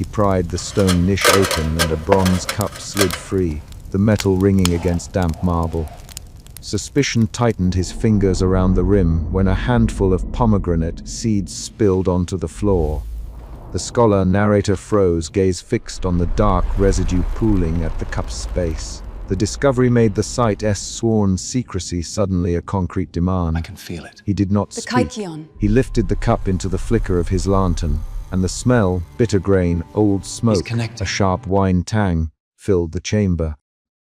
He pried the stone niche open and a bronze cup slid free, the metal ringing against damp marble. Suspicion tightened his fingers around the rim when a handful of pomegranate seeds spilled onto the floor. The scholar narrator froze, gaze fixed on the dark residue pooling at the cup's base. The discovery made the site's sworn secrecy suddenly a concrete demand. I can feel it. He did not speak. He lifted the cup into the flicker of his lantern, and the smell, bitter grain, old smoke, a sharp wine tang, filled the chamber.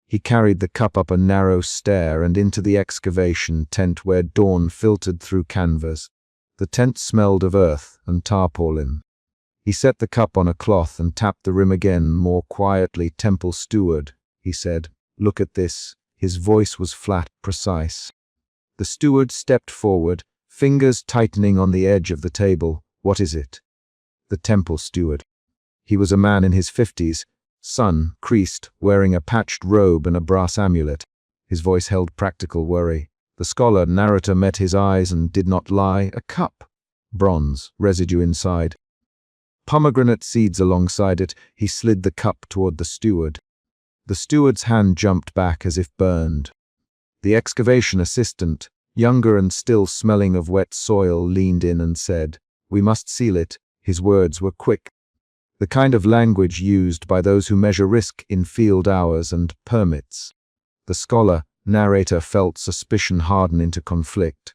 He carried the cup up a narrow stair and into the excavation tent where dawn filtered through canvas. The tent smelled of earth and tarpaulin. He set the cup on a cloth and tapped the rim again, more quietly. "Temple steward," he said, "look at this." His voice was flat, precise. The steward stepped forward, fingers tightening on the edge of the table. "What is it?" The temple steward. He was a man in his 50s, sun, creased, wearing a patched robe and a brass amulet. His voice held practical worry. The scholar narrator met his eyes and did not lie. "A cup. Bronze, residue inside. Pomegranate seeds alongside it." He slid the cup toward the steward. The steward's hand jumped back as if burned. The excavation assistant, younger and still smelling of wet soil, leaned in and said, "We must seal it." His words were quick, the kind of language used by those who measure risk in field hours and permits. The scholar narrator felt suspicion harden into conflict.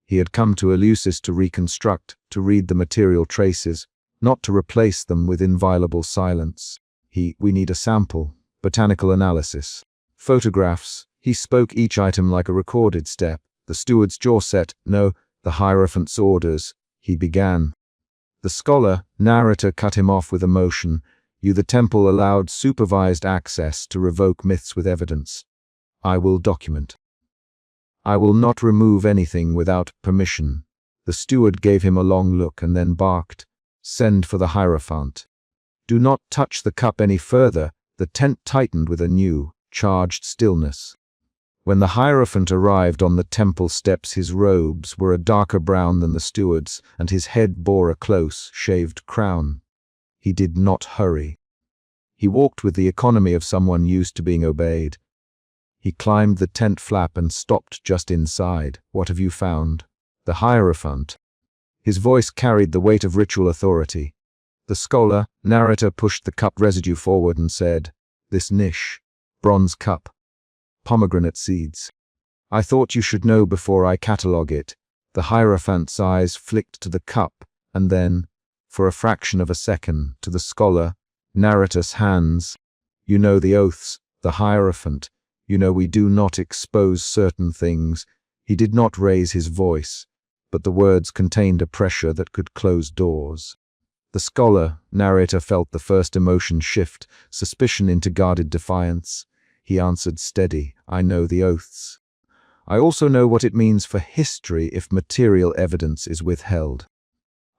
He had come to Eleusis to reconstruct, to read the material traces, not to replace them with inviolable silence. We need a sample, botanical analysis, photographs." He spoke each item like a recorded step. The steward's jaw set. "No, the Hierophant's orders," he began. The scholar narrator cut him off with emotion. "You, the temple, allowed supervised access to revoke myths with evidence. I will document. I will not remove anything without permission." The steward gave him a long look and then barked, "Send for the Hierophant." "Do not touch the cup any further." The tent tightened with a new, charged stillness. When the Hierophant arrived on the temple steps, his robes were a darker brown than the steward's, and his head bore a close, shaved crown. He did not hurry. He walked with the economy of someone used to being obeyed. He climbed the tent flap and stopped just inside. "What have you found?" The Hierophant. His voice carried the weight of ritual authority. The scholar narrator pushed the cup residue forward and said, "This niche, bronze cup, pomegranate seeds. I thought you should know before I catalogue it." The Hierophant's eyes flicked to the cup, and then, for a fraction of a second, to the scholar narrator's hands. "You know the oaths, the Hierophant. You know we do not expose certain things." He did not raise his voice, but the words contained a pressure that could close doors. The scholar narrator felt the first emotion shift, suspicion into guarded defiance. He answered steady, "I know the oaths. I also know what it means for history if material evidence is withheld.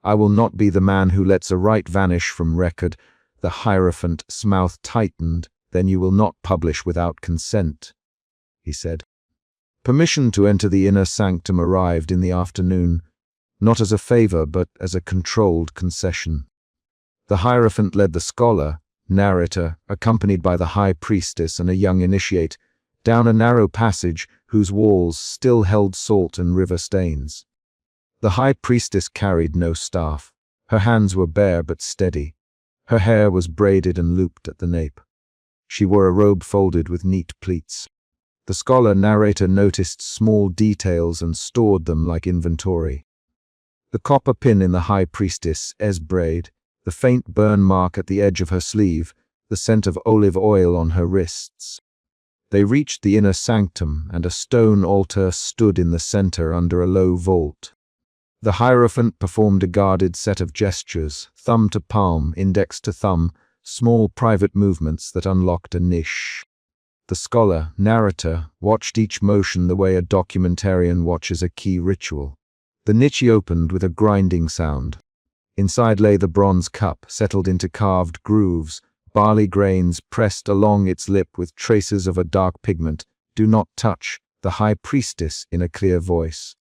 I will not be the man who lets a right vanish from record." The Hierophant's mouth tightened. "Then you will not publish without consent," he said. Permission to enter the inner sanctum arrived in the afternoon, not as a favor but as a controlled concession. The Hierophant led the scholar narrator, accompanied by the high priestess and a young initiate, down a narrow passage whose walls still held salt and river stains. The high priestess carried no staff. Her hands were bare but steady. Her hair was braided and looped at the nape. She wore a robe folded with neat pleats. The scholar narrator noticed small details and stored them like inventory. The copper pin in the high priestess's braid, the faint burn mark at the edge of her sleeve, the scent of olive oil on her wrists. They reached the inner sanctum, and a stone altar stood in the center under a low vault. The Hierophant performed a guarded set of gestures, thumb to palm, index to thumb, small private movements that unlocked a niche. The scholar narrator watched each motion the way a documentarian watches a key ritual. The niche opened with a grinding sound. Inside lay the bronze cup, settled into carved grooves, barley grains pressed along its lip with traces of a dark pigment. "Do not touch," the high priestess in a clear voice.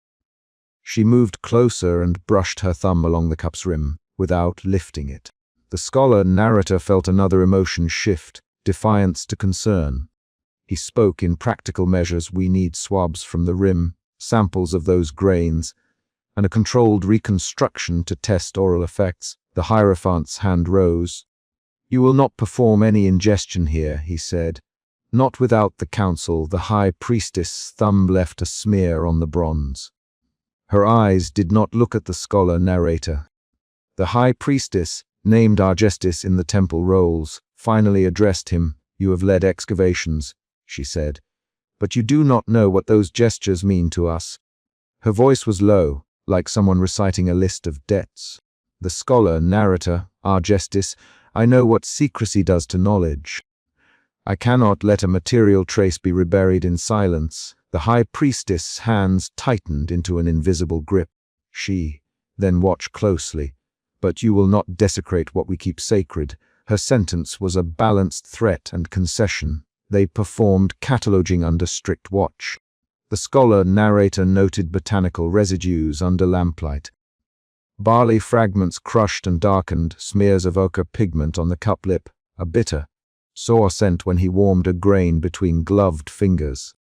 She moved closer and brushed her thumb along the cup's rim, without lifting it. The scholar narrator felt another emotion shift, defiance to concern. He spoke in practical measures. We need swabs from the rim, samples of those grains, and a controlled reconstruction to test oral effects. The Hierophant's hand rose. You will not perform any ingestion here, he said. Not without the council. The high priestess' thumb left a smear on the bronze. Her eyes did not look at the scholar narrator. The high priestess, named Argestis in the temple rolls, finally addressed him. You have led excavations, she said, but you do not know what those gestures mean to us. Her voice was low, like someone reciting a list of debts. The scholar narrator, Argestis, I know what secrecy does to knowledge. I cannot let a material trace be reburied in silence. The high priestess' hands tightened into an invisible grip. She, then watch closely. But you will not desecrate what we keep sacred. Her sentence was a balanced threat and concession. They performed cataloging under strict watch. The scholar narrator noted botanical residues under lamplight. Barley fragments crushed and darkened, smears of ochre pigment on the cup lip, a bitter, sour scent when he warmed a grain between gloved fingers.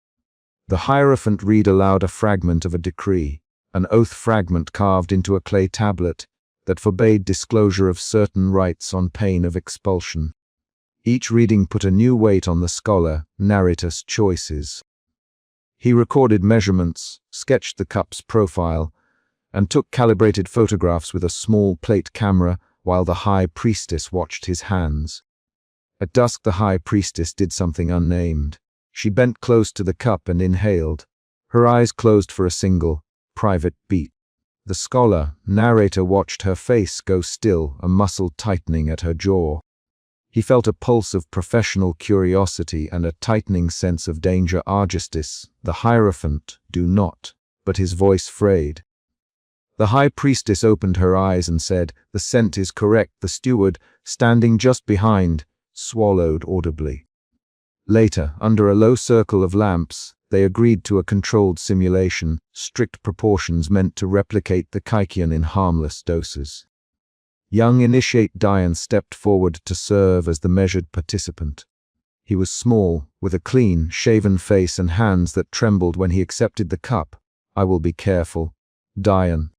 The Hierophant read aloud a fragment of a decree, an oath fragment carved into a clay tablet that forbade disclosure of certain rites on pain of expulsion. Each reading put a new weight on the scholar narrator's choices. He recorded measurements, sketched the cup's profile, and took calibrated photographs with a small plate camera while the high priestess watched his hands. At dusk the high priestess did something unnamed. She bent close to the cup and inhaled. Her eyes closed for a single, private beat. The scholar narrator watched her face go still, a muscle tightening at her jaw. He felt a pulse of professional curiosity and a tightening sense of danger. Argestis, the Hierophant, do not, but his voice frayed. The high priestess opened her eyes and said, the scent is correct. The steward, standing just behind, swallowed audibly. Later, under a low circle of lamps, they agreed to a controlled simulation, strict proportions meant to replicate the kykeon in harmless doses. Young initiate Dian stepped forward to serve as the measured participant. He was small, with a clean, shaven face and hands that trembled when he accepted the cup. I will be careful. Dian.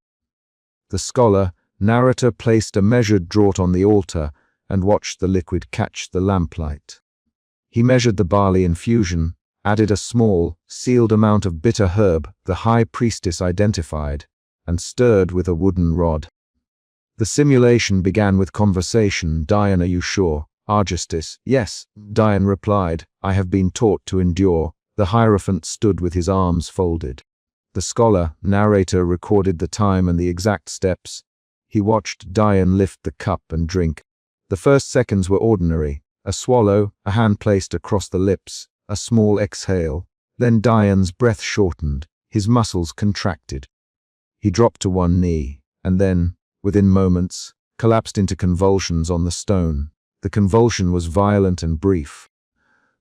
The scholar narrator placed a measured draught on the altar and watched the liquid catch the lamplight. He measured the barley infusion, added a small, sealed amount of bitter herb the high priestess identified, and stirred with a wooden rod. The simulation began with conversation. Dian, are you sure? Argestis, yes, Dian replied. I have been taught to endure. The Hierophant stood with his arms folded. The scholar narrator recorded the time and the exact steps. He watched Dian lift the cup and drink. The first seconds were ordinary. A swallow, a hand placed across the lips, a small exhale. Then Dian's breath shortened, his muscles contracted. He dropped to one knee, and then, within moments, collapsed into convulsions on the stone. The convulsion was violent and brief.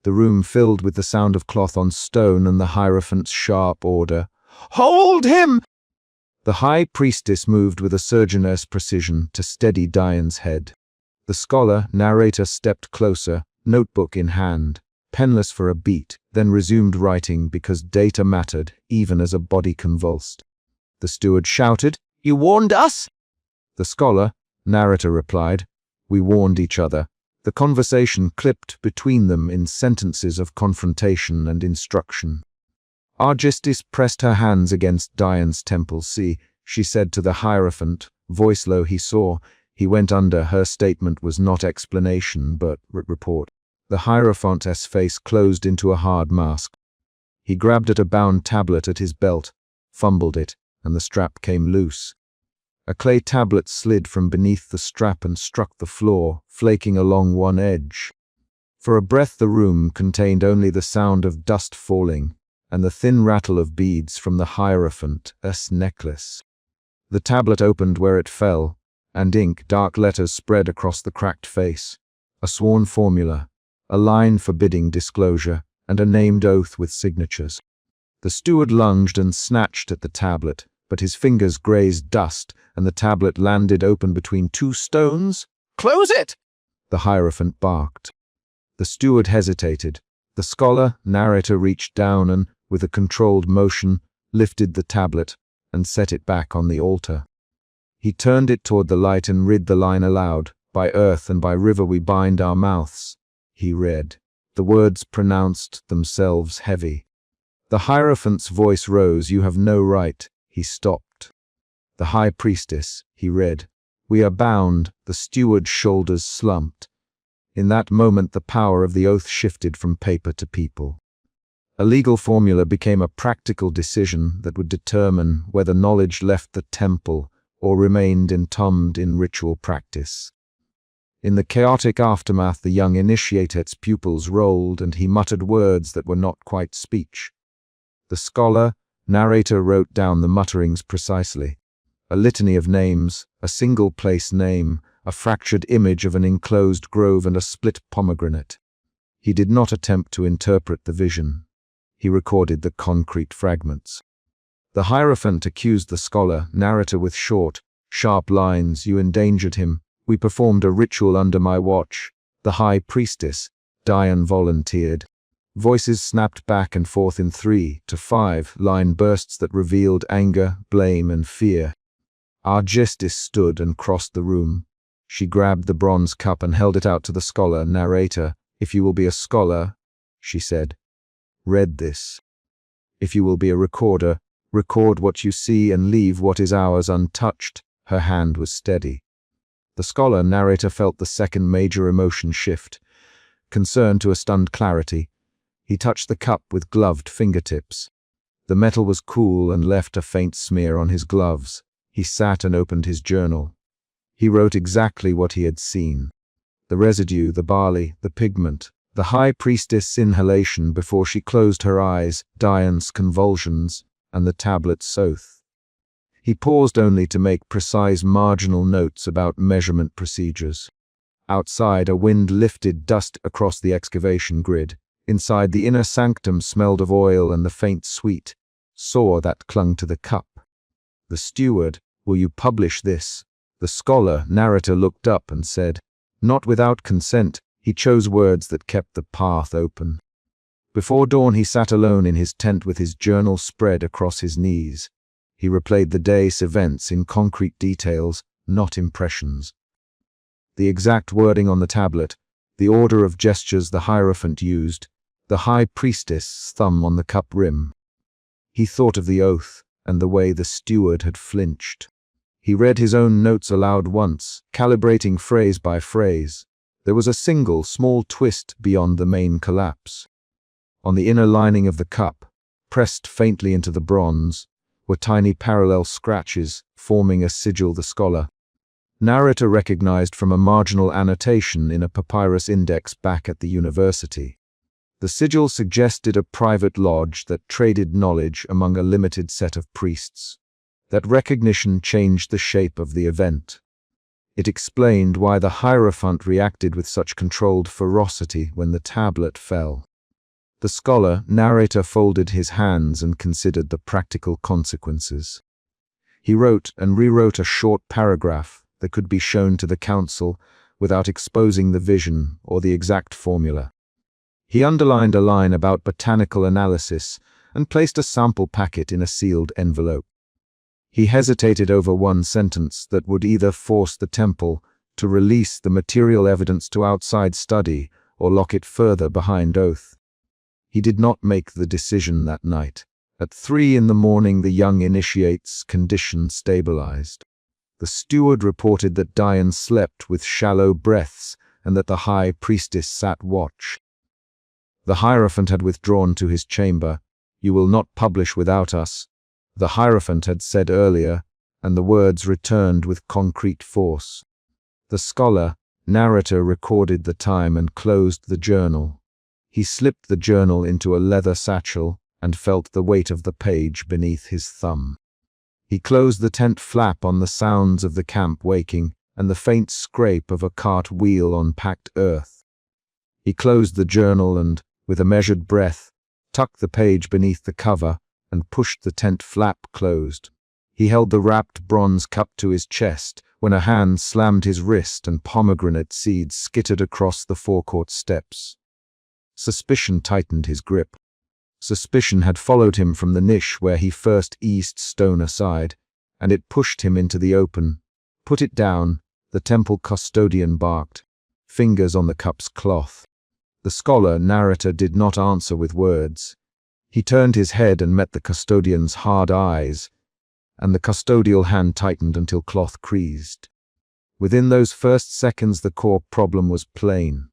The room filled with the sound of cloth on stone and the Hierophant's sharp order, "Hold him!" The high priestess moved with a surgeon's precision to steady Dian's head. The scholar narrator stepped closer, notebook in hand, penless for a beat, then resumed writing because data mattered, even as a body convulsed. The steward shouted, "You warned us?" The scholar narrator replied, "We warned each other." The conversation clipped between them in sentences of confrontation and instruction. Argestis pressed her hands against Dian's temple. "See," she said to the Hierophant, voice low. He saw. He went under. Her statement was not explanation, but report. The Hierophant's face closed into a hard mask. He grabbed at a bound tablet at his belt, fumbled it, and the strap came loose. A clay tablet slid from beneath the strap and struck the floor, flaking along one edge. For a breath the room contained only the sound of dust falling and the thin rattle of beads from the Hierophant's necklace. The tablet opened where it fell, and dark letters spread across the cracked face. A sworn formula, a line forbidding disclosure, and a named oath with signatures. The steward lunged and snatched at the tablet, but his fingers grazed dust, and the tablet landed open between two stones, Close it! The Hierophant barked. The steward hesitated. The scholar, narrator reached down and, with a controlled motion, lifted the tablet and set it back on the altar. He turned it toward the light and read the line aloud. "By earth and by river we bind our mouths," he read. The words pronounced themselves heavy. The Hierophant's voice rose. "You have no right." He stopped. "The High Priestess," he read. "We are bound." The steward's shoulders slumped. In that moment the power of the oath shifted from paper to people. A legal formula became a practical decision that would determine whether knowledge left the temple or remained entombed in ritual practice. In the chaotic aftermath, the young initiate's pupils rolled, and he muttered words that were not quite speech. The scholar, narrator wrote down the mutterings precisely. A litany of names, a single place name, a fractured image of an enclosed grove and a split pomegranate. He did not attempt to interpret the vision. He recorded the concrete fragments. The Hierophant accused the scholar, narrator with short, sharp lines. "You endangered him. We performed a ritual under my watch." "The High Priestess," Diane volunteered. Voices snapped back and forth in 3 to 5 line bursts that revealed anger, blame, and fear. Our Justice stood and crossed the room. She grabbed the bronze cup and held it out to the scholar, narrator. "If you will be a scholar," she said, "read this. If you will be a recorder, record what you see and leave what is ours untouched." Her hand was steady. The scholar, narrator felt the second major emotion shift. Concern to a stunned clarity. He touched the cup with gloved fingertips. The metal was cool and left a faint smear on his gloves. He sat and opened his journal. He wrote exactly what he had seen. The residue, the barley, the pigment, the High Priestess' inhalation before she closed her eyes, Diane's convulsions, and the tablet's oath. He paused only to make precise marginal notes about measurement procedures. Outside, a wind lifted dust across the excavation grid. Inside, the inner sanctum smelled of oil and the faint sweet sour that clung to the cup. The steward, "Will you publish this?" The scholar, narrator looked up and said, "Not without consent." He chose words that kept the path open. Before dawn, he sat alone in his tent with his journal spread across his knees. He replayed the day's events in concrete details, not impressions. The exact wording on the tablet, the order of gestures the Hierophant used, the High Priestess' thumb on the cup rim. He thought of the oath and the way the steward had flinched. He read his own notes aloud once, calibrating phrase by phrase. There was a single, small twist beyond the main collapse. On the inner lining of the cup, pressed faintly into the bronze, were tiny parallel scratches, forming a sigil. The scholar, narrator recognized from a marginal annotation in a papyrus index back at the university. The sigil suggested a private lodge that traded knowledge among a limited set of priests. That recognition changed the shape of the event. It explained why the Hierophant reacted with such controlled ferocity when the tablet fell. The scholar, narrator folded his hands and considered the practical consequences. He wrote and rewrote a short paragraph that could be shown to the council without exposing the vision or the exact formula. He underlined a line about botanical analysis and placed a sample packet in a sealed envelope. He hesitated over one sentence that would either force the temple to release the material evidence to outside study or lock it further behind oath. He did not make the decision that night. At 3 in the morning, the young initiate's condition stabilized. The steward reported that Diane slept with shallow breaths and that the High Priestess sat watch. The Hierophant had withdrawn to his chamber. "You will not publish without us," the Hierophant had said earlier, and the words returned with concrete force. The scholar, narrator recorded the time and closed the journal. He slipped the journal into a leather satchel and felt the weight of the page beneath his thumb. He closed the tent flap on the sounds of the camp waking and the faint scrape of a cart wheel on packed earth. He closed the journal and, with a measured breath, tucked the page beneath the cover and pushed the tent flap closed. He held the wrapped bronze cup to his chest when a hand slammed his wrist and pomegranate seeds skittered across the forecourt steps. Suspicion tightened his grip. Suspicion had followed him from the niche where he first eased stone aside, and it pushed him into the open. "Put it down," the temple custodian barked, fingers on the cup's cloth. The scholar narrator did not answer with words. He turned his head and met the custodian's hard eyes, and the custodial hand tightened until cloth creased. Within those first seconds, the core problem was plain.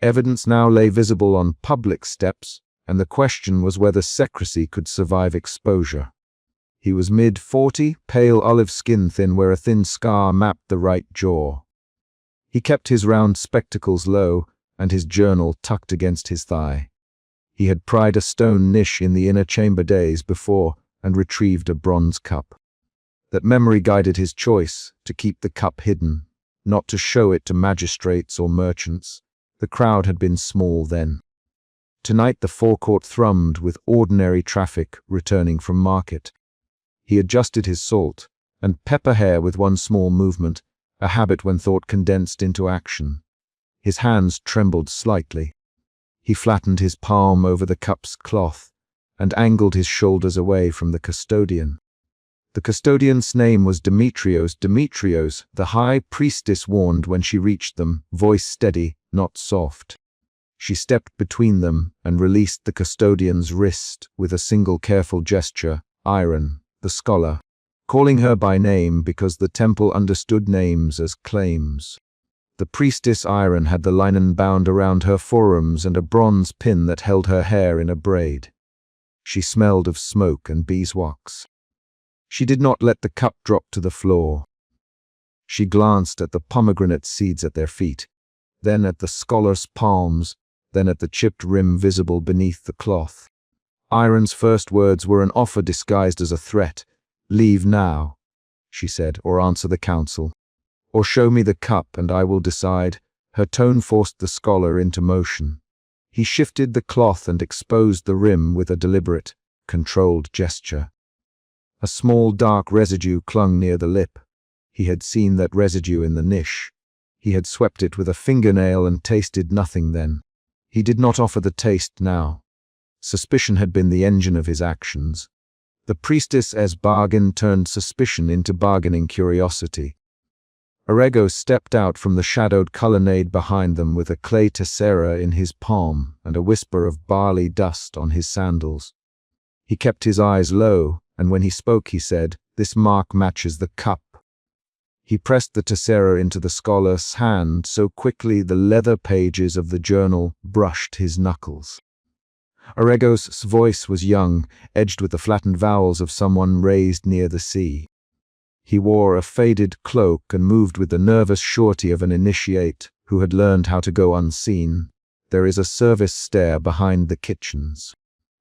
Evidence now lay visible on public steps, and the question was whether secrecy could survive exposure. He was mid-40, pale olive skin thin where a thin scar mapped the right jaw. He kept his round spectacles low and his journal tucked against his thigh. He had pried a stone niche in the inner chamber days before and retrieved a bronze cup. That memory guided his choice, to keep the cup hidden, not to show it to magistrates or merchants. The crowd had been small then. Tonight the forecourt thrummed with ordinary traffic returning from market. He adjusted his salt and pepper hair with one small movement, a habit when thought condensed into action. His hands trembled slightly. He flattened his palm over the cup's cloth and angled his shoulders away from the custodian. The custodian's name was Demetrios. Demetrios, the high priestess warned when she reached them, voice steady, not soft. She stepped between them and released the custodian's wrist with a single careful gesture. Iron, the scholar, calling her by name because the temple understood names as claims. The priestess Iron had the linen bound around her forearms and a bronze pin that held her hair in a braid. She smelled of smoke and beeswax. She did not let the cup drop to the floor. She glanced at the pomegranate seeds at their feet, then at the scholar's palms, then at the chipped rim visible beneath the cloth. Iron's first words were an offer disguised as a threat. "Leave now," she said, "or answer the council. Or show me the cup and I will decide." Her tone forced the scholar into motion. He shifted the cloth and exposed the rim with a deliberate, controlled gesture. A small dark residue clung near the lip. He had seen that residue in the niche. He had swept it with a fingernail and tasted nothing then. He did not offer the taste now. Suspicion had been the engine of his actions. The priestess's bargain turned suspicion into bargaining curiosity. Arregos stepped out from the shadowed colonnade behind them with a clay tessera in his palm and a whisper of barley dust on his sandals. He kept his eyes low, and when he spoke he said, "This mark matches the cup." He pressed the tessera into the scholar's hand so quickly the leather pages of the journal brushed his knuckles. Arregos' voice was young, edged with the flattened vowels of someone raised near the sea. He wore a faded cloak and moved with the nervous surety of an initiate who had learned how to go unseen. There is a service stair behind the kitchens.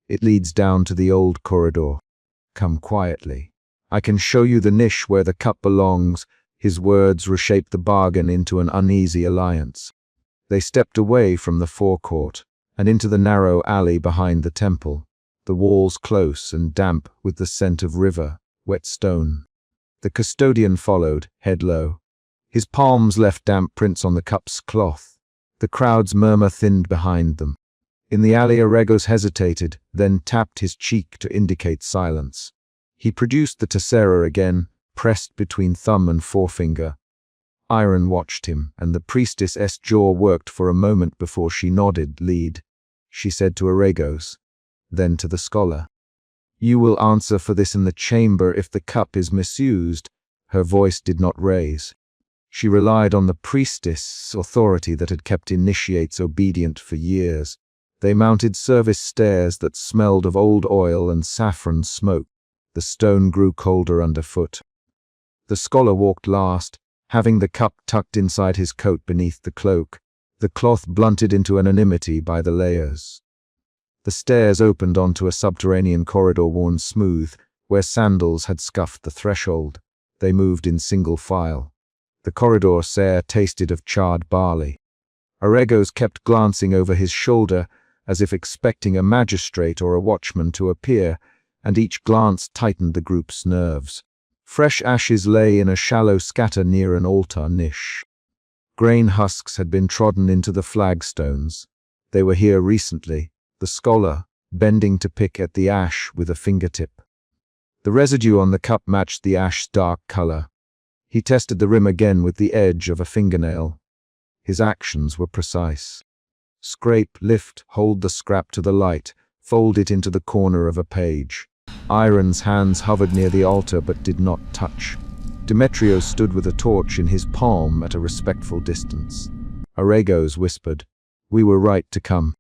It leads down to the old corridor. Come quietly. I can show you the niche where the cup belongs. His words reshaped the bargain into an uneasy alliance. They stepped away from the forecourt and into the narrow alley behind the temple, the walls close and damp with the scent of river, wet stone. The custodian followed, head low. His palms left damp prints on the cup's cloth. The crowd's murmur thinned behind them. In the alley, Arregos hesitated, then tapped his cheek to indicate silence. He produced the tessera again, pressed between thumb and forefinger. Iron watched him, and the priestess's jaw worked for a moment before she nodded. "Lead," she said to Arregos, then to the scholar. "You will answer for this in the chamber if the cup is misused." Her voice did not raise. She relied on the priestess' authority that had kept initiates obedient for years. They mounted service stairs that smelled of old oil and saffron smoke. The stone grew colder underfoot. The scholar walked last, having the cup tucked inside his coat beneath the cloak, the cloth blunted into anonymity by the layers. The stairs opened onto a subterranean corridor worn smooth, where sandals had scuffed the threshold. They moved in single file. The corridor air tasted of charred barley. Arregos kept glancing over his shoulder, as if expecting a magistrate or a watchman to appear, and each glance tightened the group's nerves. Fresh ashes lay in a shallow scatter near an altar niche. Grain husks had been trodden into the flagstones. They were here recently, the scholar, bending to pick at the ash with a fingertip. The residue on the cup matched the ash's dark color. He tested the rim again with the edge of a fingernail. His actions were precise. Scrape, lift, hold the scrap to the light, fold it into the corner of a page. Iron's hands hovered near the altar but did not touch. Demetrios stood with a torch in his palm at a respectful distance. Aragos whispered, "We were right to come."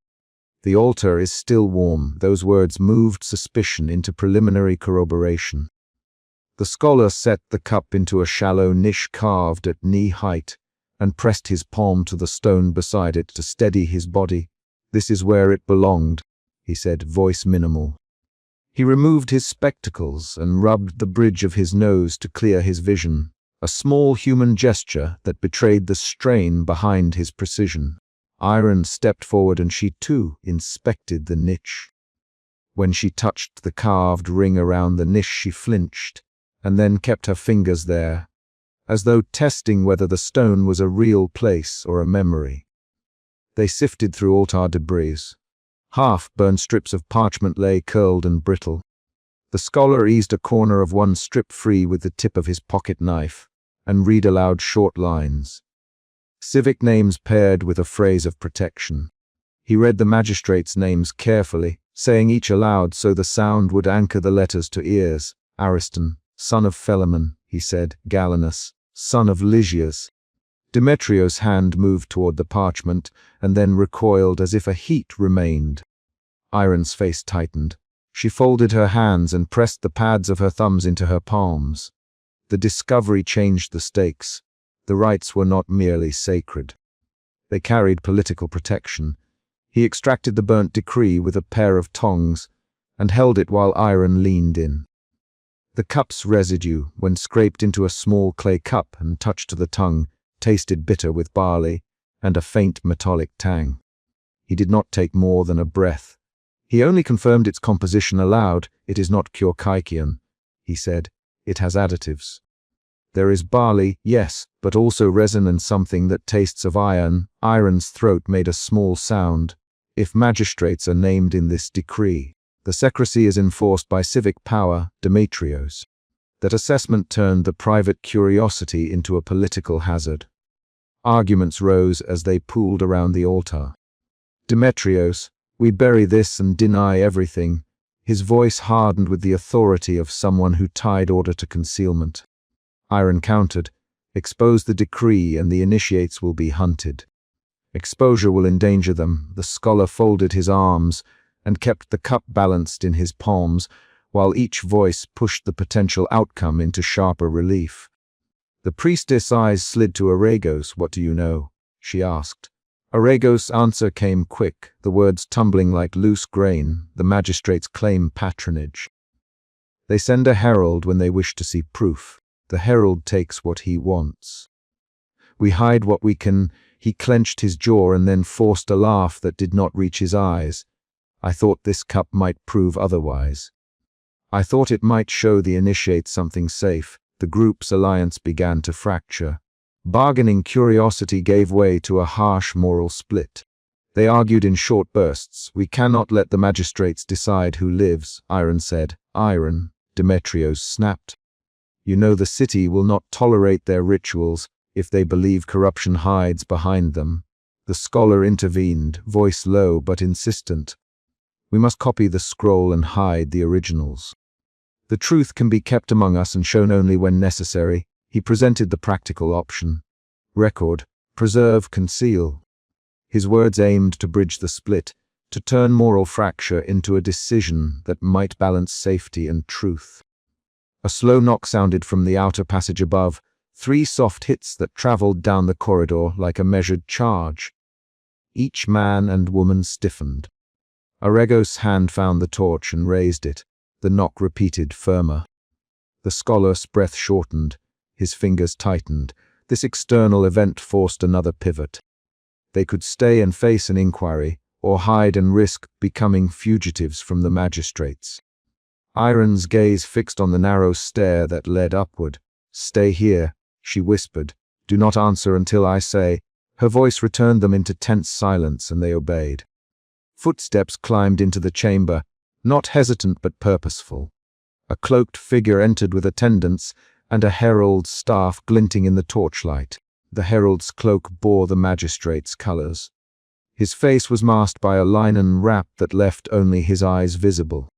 "The altar is still warm." Those words moved suspicion into preliminary corroboration. The scholar set the cup into a shallow niche carved at knee height and pressed his palm to the stone beside it to steady his body. "This is where it belonged," he said, voice minimal. He removed his spectacles and rubbed the bridge of his nose to clear his vision, a small human gesture that betrayed the strain behind his precision. Iron stepped forward and she too inspected the niche. When she touched the carved ring around the niche, she flinched, and then kept her fingers there, as though testing whether the stone was a real place or a memory. They sifted through altar debris. Half-burned strips of parchment lay curled and brittle. The scholar eased a corner of one strip free with the tip of his pocket knife and read aloud short lines. Civic names paired with a phrase of protection. He read the magistrates' names carefully, saying each aloud so the sound would anchor the letters to ears. Ariston, son of Philemon, he said. Galenus, son of Lysias. Demetrios' hand moved toward the parchment and then recoiled as if a heat remained. Iron's face tightened. She folded her hands and pressed the pads of her thumbs into her palms. The discovery changed the stakes. The rites were not merely sacred. They carried political protection. He extracted the burnt decree with a pair of tongs and held it while Iron leaned in. The cup's residue, when scraped into a small clay cup and touched to the tongue, tasted bitter with barley and a faint metallic tang. He did not take more than a breath. He only confirmed its composition aloud. "It is not Kyrkykian," he said. "It has additives. There is barley, yes, but also resin and something that tastes of iron." Iron's throat made a small sound. "If magistrates are named in this decree, the secrecy is enforced by civic power, Demetrios." That assessment turned the private curiosity into a political hazard. Arguments rose as they pooled around the altar. "Demetrios, we bury this and deny everything." His voice hardened with the authority of someone who tied order to concealment. Iron countered, "Expose the decree and the initiates will be hunted. Exposure will endanger them." The scholar folded his arms and kept the cup balanced in his palms, while each voice pushed the potential outcome into sharper relief. The priestess' eyes slid to Aragos. "What do you know?" she asked. Aragos' answer came quick, the words tumbling like loose grain. "The magistrates claim patronage. They send a herald when they wish to see proof. The herald takes what he wants. We hide what we can." He clenched his jaw and then forced a laugh that did not reach his eyes. "I thought this cup might prove otherwise. I thought it might show the initiate something safe." The group's alliance began to fracture. Bargaining curiosity gave way to a harsh moral split. They argued in short bursts. "We cannot let the magistrates decide who lives," Iron said. "Iron," Demetrios snapped. "You know the city will not tolerate their rituals if they believe corruption hides behind them." The scholar intervened, voice low but insistent. "We must copy the scroll and hide the originals. The truth can be kept among us and shown only when necessary." He presented the practical option. Record, preserve, conceal. His words aimed to bridge the split, to turn moral fracture into a decision that might balance safety and truth. A slow knock sounded from the outer passage above, 3 soft hits that traveled down the corridor like a measured charge. Each man and woman stiffened. Aragos' hand found the torch and raised it. The knock repeated, firmer. The scholar's breath shortened. His fingers tightened. This external event forced another pivot. They could stay and face an inquiry, or hide and risk becoming fugitives from the magistrates. Iron's gaze fixed on the narrow stair that led upward. "Stay here," she whispered. "Do not answer until I say." Her voice returned them into tense silence, and they obeyed. Footsteps climbed into the chamber, not hesitant but purposeful. A cloaked figure entered with attendants, and a herald's staff glinting in the torchlight. The herald's cloak bore the magistrate's colors. His face was masked by a linen wrap that left only his eyes visible.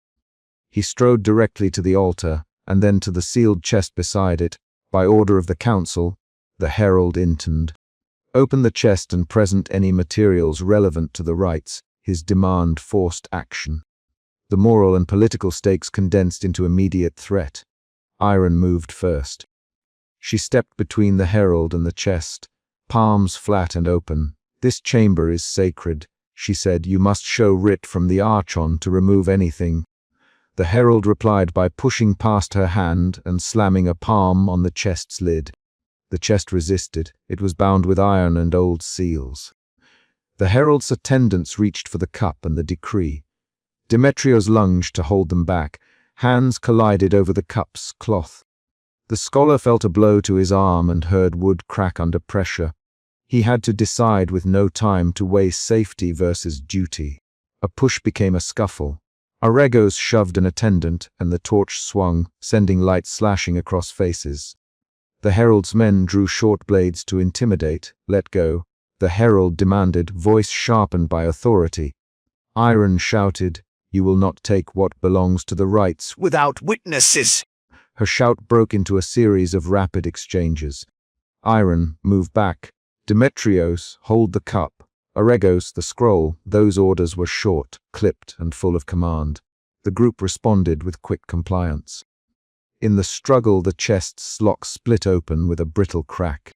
He strode directly to the altar, and then to the sealed chest beside it. By order of the council, the herald intoned. "Open the chest and present any materials relevant to the rites." His demand forced action. The moral and political stakes condensed into immediate threat. Iron moved first. She stepped between the herald and the chest, palms flat and open. "This chamber is sacred," she said. "You must show writ from the archon to remove anything." The herald replied by pushing past her hand and slamming a palm on the chest's lid. The chest resisted. It was bound with iron and old seals. The herald's attendants reached for the cup and the decree. Demetrios lunged to hold them back. Hands collided over the cup's cloth. The scholar felt a blow to his arm and heard wood crack under pressure. He had to decide with no time to weigh safety versus duty. A push became a scuffle. Arregos shoved an attendant, and the torch swung, sending light slashing across faces. The herald's men drew short blades to intimidate. "Let go," the herald demanded, voice sharpened by authority. Iron shouted, "You will not take what belongs to the rites without witnesses." Her shout broke into a series of rapid exchanges. Iron, move back. Demetrios, hold the cup. Arregos, the scroll. Those orders were short, clipped, and full of command. The group responded with quick compliance. In the struggle, the chest's lock split open with a brittle crack.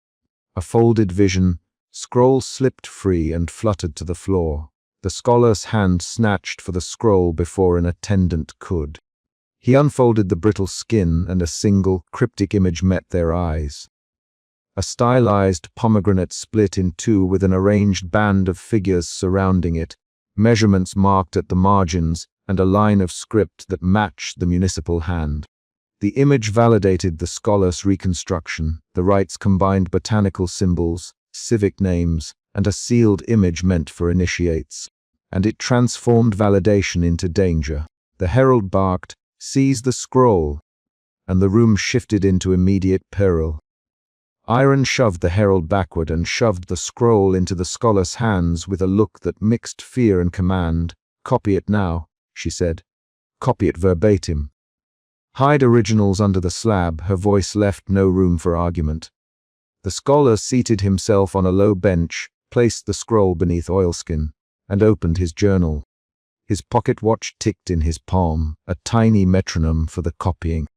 A folded vision, scroll slipped free and fluttered to the floor. The scholar's hand snatched for the scroll before an attendant could. He unfolded the brittle skin, and a single, cryptic image met their eyes. A stylized pomegranate split in two with an arranged band of figures surrounding it, measurements marked at the margins, and a line of script that matched the municipal hand. The image validated the scholar's reconstruction. The rites combined botanical symbols, civic names, and a sealed image meant for initiates. And it transformed validation into danger. The herald barked, "Seize the scroll," and the room shifted into immediate peril. Iron shoved the herald backward and shoved the scroll into the scholar's hands with a look that mixed fear and command. "Copy it now," she said. "Copy it verbatim. Hide originals under the slab." Her voice left no room for argument. The scholar seated himself on a low bench, placed the scroll beneath oilskin, and opened his journal. His pocket watch ticked in his palm, a tiny metronome for the copying.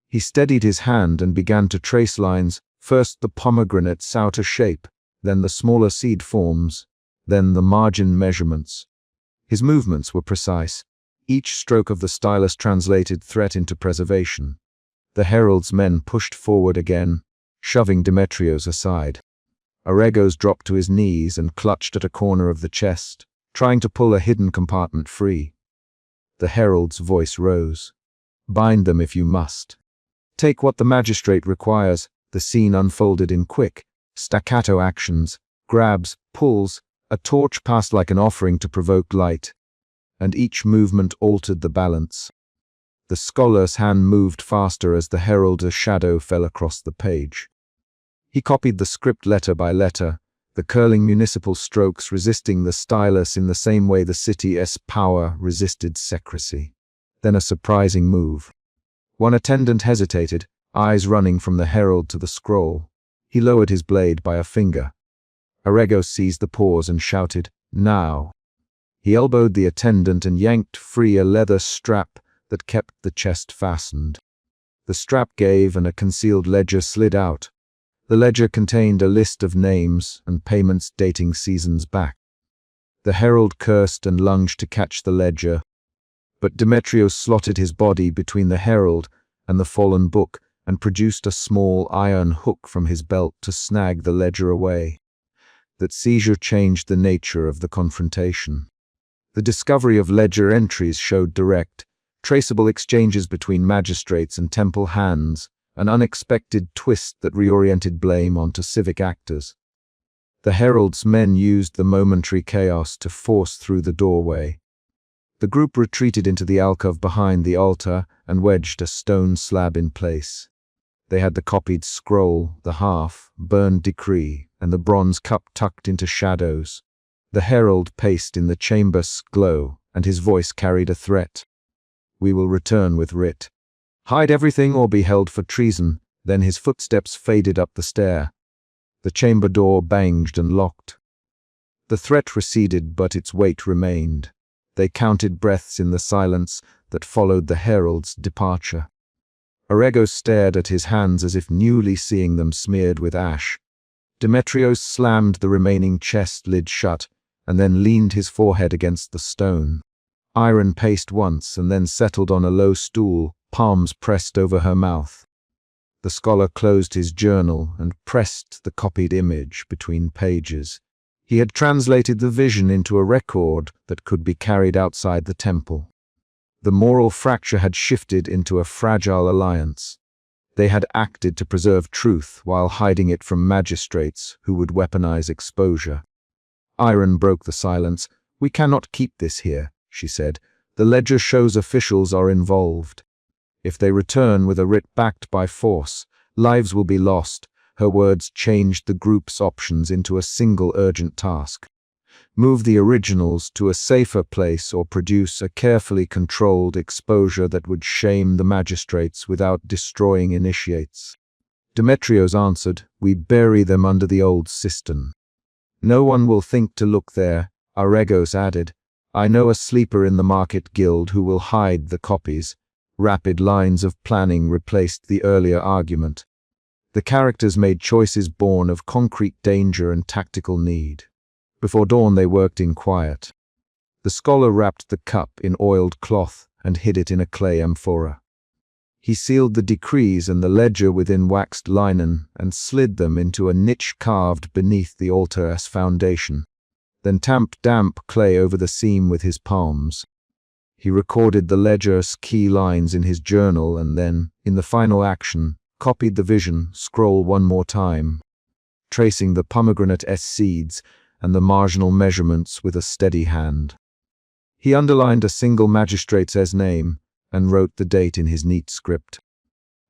He steadied his hand and began to trace lines, first the pomegranate's outer shape, then the smaller seed forms, then the margin measurements. His movements were precise. Each stroke of the stylus translated threat into preservation. The herald's men pushed forward again, shoving Demetrios aside. Arregos dropped to his knees and clutched at a corner of the chest, trying to pull a hidden compartment free. The herald's voice rose. "Bind them if you must. Take what the magistrate requires." The scene unfolded in quick, staccato actions, grabs, pulls. A torch passed like an offering to provoke light, and each movement altered the balance. The scholar's hand moved faster as the herald's shadow fell across the page. He copied the script letter by letter, the curling municipal strokes resisting the stylus in the same way the city's power resisted secrecy. Then a surprising move. One attendant hesitated, eyes running from the herald to the scroll. He lowered his blade by a finger. Arregos seized the pause and shouted, "Now!" He elbowed the attendant and yanked free a leather strap that kept the chest fastened. The strap gave and a concealed ledger slid out. The ledger contained a list of names and payments dating seasons back. The herald cursed and lunged to catch the ledger, but Demetrios slotted his body between the herald and the fallen book and produced a small iron hook from his belt to snag the ledger away. That seizure changed the nature of the confrontation. The discovery of ledger entries showed direct, traceable exchanges between magistrates and temple hands, an unexpected twist that reoriented blame onto civic actors. The herald's men used the momentary chaos to force through the doorway. The group retreated into the alcove behind the altar and wedged a stone slab in place. They had the copied scroll, the half-burned decree, and the bronze cup tucked into shadows. The herald paced in the chamber's glow, and his voice carried a threat. "We will return with writ. Hide everything or be held for treason." Then his footsteps faded up the stair. The chamber door banged and locked. The threat receded, but its weight remained. They counted breaths in the silence that followed the herald's departure. Arego stared at his hands as if newly seeing them smeared with ash. Demetrios slammed the remaining chest lid shut, and then leaned his forehead against the stone. Iron paced once and then settled on a low stool, palms pressed over her mouth. The scholar closed his journal and pressed the copied image between pages. He had translated the vision into a record that could be carried outside the temple. The moral fracture had shifted into a fragile alliance. They had acted to preserve truth while hiding it from magistrates who would weaponize exposure. Iron broke the silence. "We cannot keep this here," she said. "The ledger shows officials are involved. If they return with a writ backed by force, lives will be lost." Her words changed the group's options into a single urgent task. Move the originals to a safer place or produce a carefully controlled exposure that would shame the magistrates without destroying initiates. Demetrios answered, "We bury them under the old cistern." "No one will think to look there," Arregos added. "I know a sleeper in the market guild who will hide the copies." Rapid lines of planning replaced the earlier argument. The characters made choices born of concrete danger and tactical need. Before dawn they worked in quiet. The scholar wrapped the cup in oiled cloth and hid it in a clay amphora. He sealed the decrees and the ledger within waxed linen and slid them into a niche carved beneath the altar as foundation, then tamped damp clay over the seam with his palms. He recorded the ledger's key lines in his journal and then, in the final action, copied the vision scroll one more time, tracing the pomegranate seeds and the marginal measurements with a steady hand. He underlined a single magistrate's name and wrote the date in his neat script.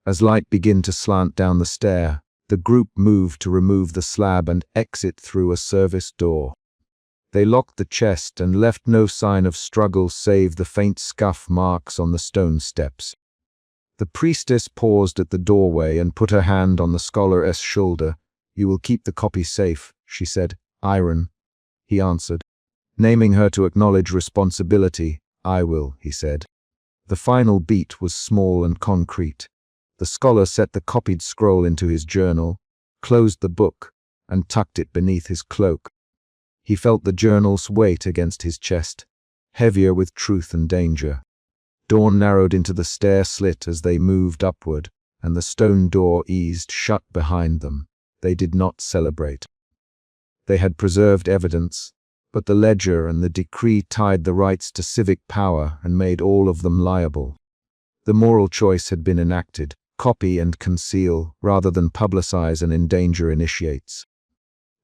As light began to slant down the stair, the group moved to remove the slab and exit through a service door. They locked the chest and left no sign of struggle save the faint scuff marks on the stone steps. The priestess paused at the doorway and put her hand on the scholar's shoulder. "You will keep the copy safe," she said. "Iron," he answered. Naming her to acknowledge responsibility, "I will," he said. The final beat was small and concrete. The scholar set the copied scroll into his journal, closed the book, and tucked it beneath his cloak. He felt the journal's weight against his chest, heavier with truth and danger. Dawn narrowed into the stair slit as they moved upward, and the stone door eased shut behind them. They did not celebrate. They had preserved evidence, but the ledger and the decree tied the rights to civic power and made all of them liable. The moral choice had been enacted: copy and conceal, rather than publicize and endanger initiates.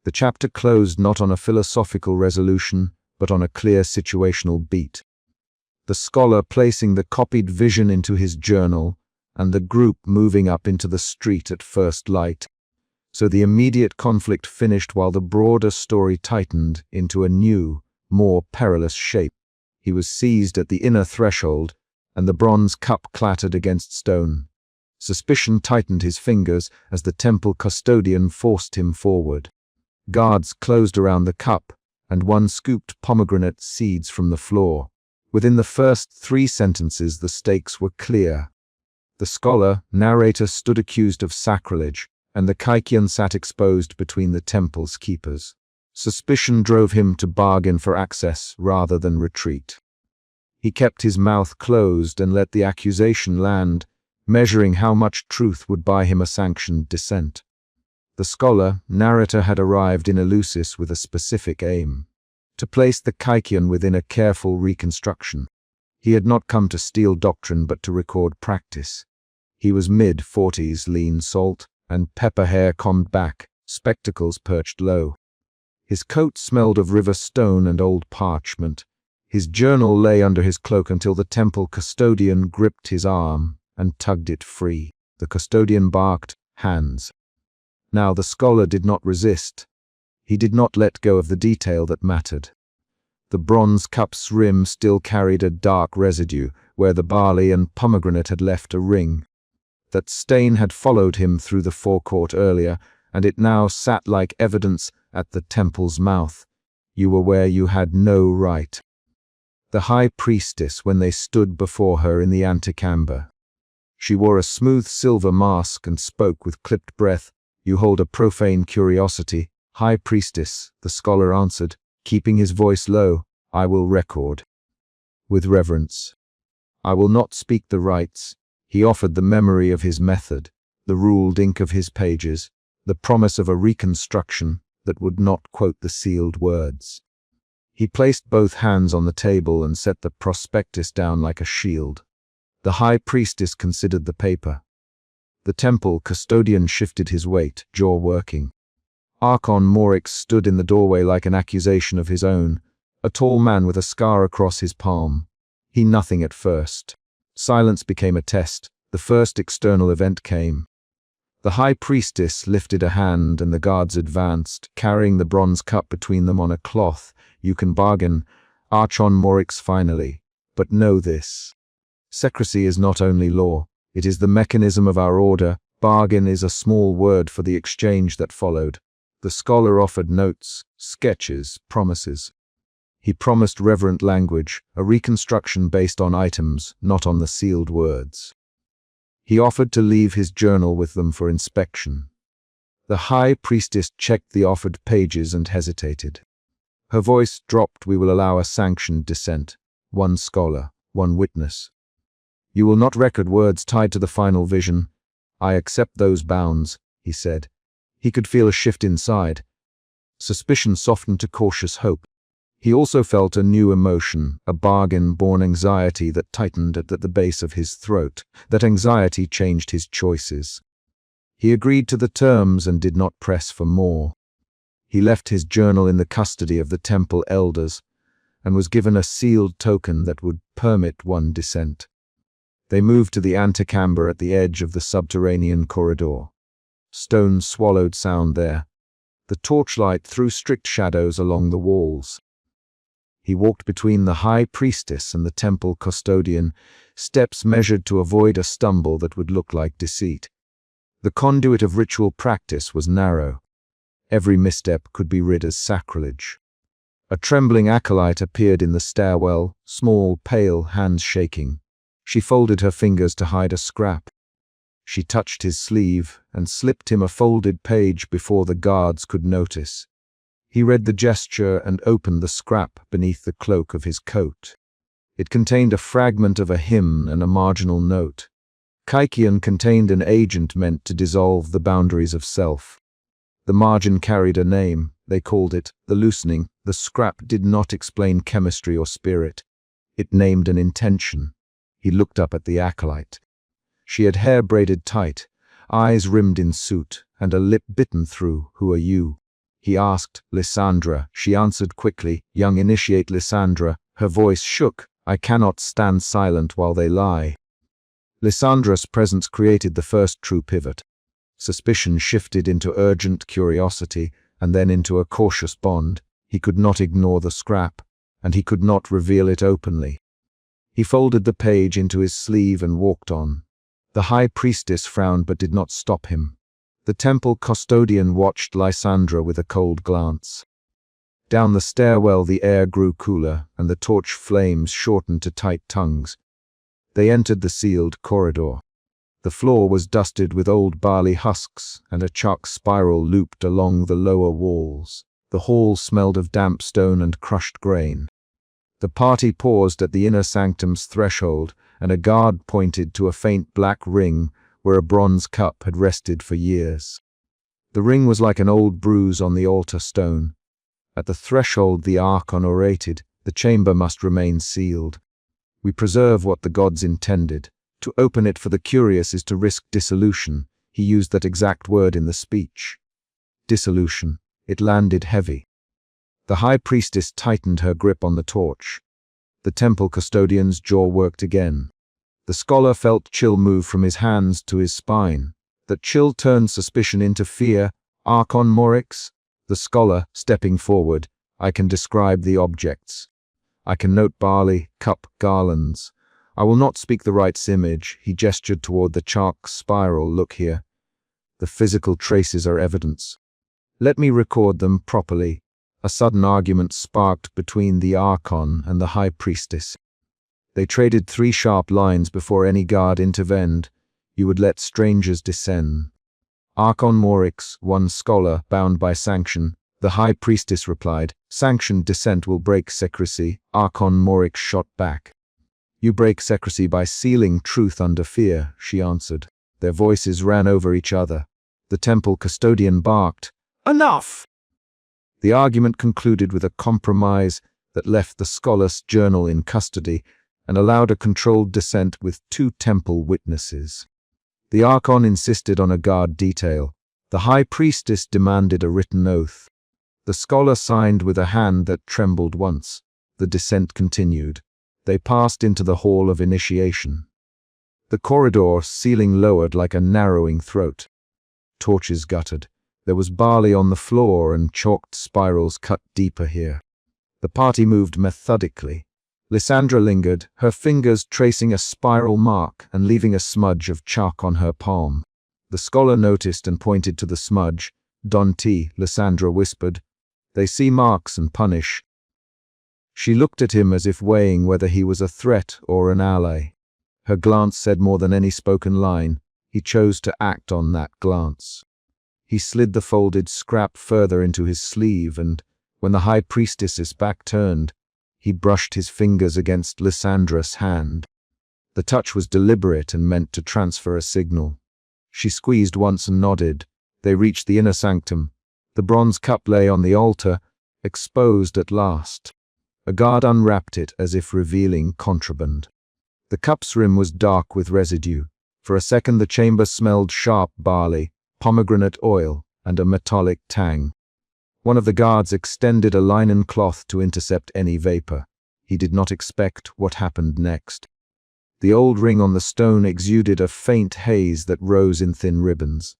The chapter closed not on a philosophical resolution, but on a clear situational beat. The scholar placing the copied vision into his journal, and the group moving up into the street at first light. So the immediate conflict finished while the broader story tightened into a new, more perilous shape. He was seized at the inner threshold, and the bronze cup clattered against stone. Suspicion tightened his fingers as the temple custodian forced him forward. Guards closed around the cup, and one scooped pomegranate seeds from the floor. Within the first 3 sentences the stakes were clear. The scholar, narrator, stood accused of sacrilege, and the Kaikian sat exposed between the temple's keepers. Suspicion drove him to bargain for access rather than retreat. He kept his mouth closed and let the accusation land, measuring how much truth would buy him a sanctioned dissent. The scholar, narrator, had arrived in Eleusis with a specific aim: to place the Kaikian within a careful reconstruction. He had not come to steal doctrine but to record practice. He was mid-40s, lean salt, and pepper hair combed back, spectacles perched low. His coat smelled of river stone and old parchment. His journal lay under his cloak until the temple custodian gripped his arm and tugged it free. The custodian barked, "Hands." Now the scholar did not resist. He did not let go of the detail that mattered. The bronze cup's rim still carried a dark residue, where the barley and pomegranate had left a ring. That stain had followed him through the forecourt earlier, and it now sat like evidence at the temple's mouth. You were where you had no right. The high priestess, when they stood before her in the antechamber. She wore a smooth silver mask and spoke with clipped breath. "You hold a profane curiosity, High Priestess," the scholar answered, keeping his voice low. "I will record." With reverence. "I will not speak the rites." He offered the memory of his method, the ruled ink of his pages, the promise of a reconstruction that would not quote the sealed words. He placed both hands on the table and set the prospectus down like a shield. The high priestess considered the paper. The temple custodian shifted his weight, jaw working. Archon Morix stood in the doorway like an accusation of his own, a tall man with a scar across his palm. He nothing at first. Silence became a test. The first external event came. The high priestess lifted a hand and the guards advanced, carrying the bronze cup between them on a cloth. "You can bargain, Archon Morix finally. But know this. Secrecy is not only law, it is the mechanism of our order. Bargain is a small word for the exchange that followed." The scholar offered notes, sketches, promises. He promised reverent language, a reconstruction based on items, not on the sealed words. He offered to leave his journal with them for inspection. The high priestess checked the offered pages and hesitated. Her voice dropped. "We will allow a sanctioned dissent. One scholar, one witness. You will not record words tied to the final vision." "I accept those bounds," he said. He could feel a shift inside. Suspicion softened to cautious hope. He also felt a new emotion, a bargain-born anxiety that tightened at the base of his throat. That anxiety changed his choices. He agreed to the terms and did not press for more. He left his journal in the custody of the temple elders and was given a sealed token that would permit one dissent. They moved to the antechamber at the edge of the subterranean corridor. Stone swallowed sound there. The torchlight threw strict shadows along the walls. He walked between the high priestess and the temple custodian, steps measured to avoid a stumble that would look like deceit. The conduit of ritual practice was narrow. Every misstep could be read as sacrilege. A trembling acolyte appeared in the stairwell, small, pale, hands shaking. She folded her fingers to hide a scrap. She touched his sleeve and slipped him a folded page before the guards could notice. He read the gesture and opened the scrap beneath the cloak of his coat. It contained a fragment of a hymn and a marginal note. Kaikion contained an agent meant to dissolve the boundaries of self. The margin carried a name. They called it the loosening. The scrap did not explain chemistry or spirit. It named an intention. He looked up at the acolyte. She had hair braided tight, eyes rimmed in soot, and a lip bitten through. "Who are you?" he asked. "Lysandra," she answered quickly. "Young initiate Lysandra." Her voice shook. "I cannot stand silent while they lie." Lysandra's presence created the first true pivot. Suspicion shifted into urgent curiosity, and then into a cautious bond. He could not ignore the scrap, and he could not reveal it openly. He folded the page into his sleeve and walked on. The high priestess frowned but did not stop him. The temple custodian watched Lysandra with a cold glance. Down the stairwell the air grew cooler, and the torch flames shortened to tight tongues. They entered the sealed corridor. The floor was dusted with old barley husks, and a chalk spiral looped along the lower walls. The hall smelled of damp stone and crushed grain. The party paused at the inner sanctum's threshold, and a guard pointed to a faint black ring where a bronze cup had rested for years. The ring was like an old bruise on the altar stone. At the threshold the archon orated, "The chamber must remain sealed." We preserve what the gods intended. To open it for the curious is to risk dissolution. He used that exact word in the speech. Dissolution. It landed heavy. The high priestess tightened her grip on the torch. The temple custodian's jaw worked again. The scholar felt chill move from his hands to his spine. That chill turned suspicion into fear. Archon Morix? The scholar, stepping forward. I can describe the objects. I can note barley, cup, garlands. I will not speak the rites image. He gestured toward the chalk spiral. Look here. The physical traces are evidence. Let me record them properly. A sudden argument sparked between the Archon and the high priestess. They traded 3 sharp lines before any guard intervened. You would let strangers descend. Archon Morix, one scholar, bound by sanction. The high priestess replied, sanctioned descent will break secrecy. Archon Morix shot back. You break secrecy by sealing truth under fear, she answered. Their voices ran over each other. The temple custodian barked, enough! The argument concluded with a compromise that left the scholar's journal in custody and allowed a controlled descent with 2 temple witnesses. The Archon insisted on a guard detail. The high priestess demanded a written oath. The scholar signed with a hand that trembled once. The descent continued. They passed into the hall of initiation. The corridor, ceiling lowered like a narrowing throat. Torches guttered. There was barley on the floor and chalked spirals cut deeper here. The party moved methodically. Lysandra lingered, her fingers tracing a spiral mark and leaving a smudge of chalk on her palm. The scholar noticed and pointed to the smudge. Don T, Lysandra whispered. They see marks and punish. She looked at him as if weighing whether he was a threat or an ally. Her glance said more than any spoken line. He chose to act on that glance. He slid the folded scrap further into his sleeve and, when the high priestess's back turned, he brushed his fingers against Lysandra's hand. The touch was deliberate and meant to transfer a signal. She squeezed once and nodded. They reached the inner sanctum. The bronze cup lay on the altar, exposed at last. A guard unwrapped it as if revealing contraband. The cup's rim was dark with residue. For a second the chamber smelled sharp barley, pomegranate oil, and a metallic tang. One of the guards extended a linen cloth to intercept any vapor. He did not expect what happened next. The old ring on the stone exuded a faint haze that rose in thin ribbons.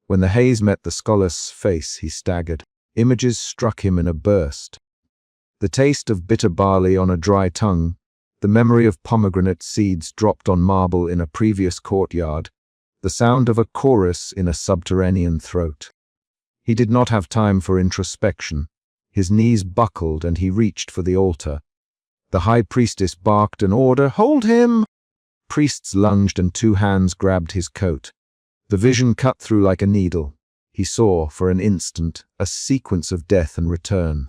When the haze met the scholar's face, he staggered. Images struck him in a burst. The taste of bitter barley on a dry tongue, the memory of pomegranate seeds dropped on marble in a previous courtyard, the sound of a chorus in a subterranean throat. He did not have time for introspection. His knees buckled and he reached for the altar. The high priestess barked an order, "Hold him!" Priests lunged and 2 hands grabbed his coat. The vision cut through like a needle. He saw, for an instant, a sequence of death and return.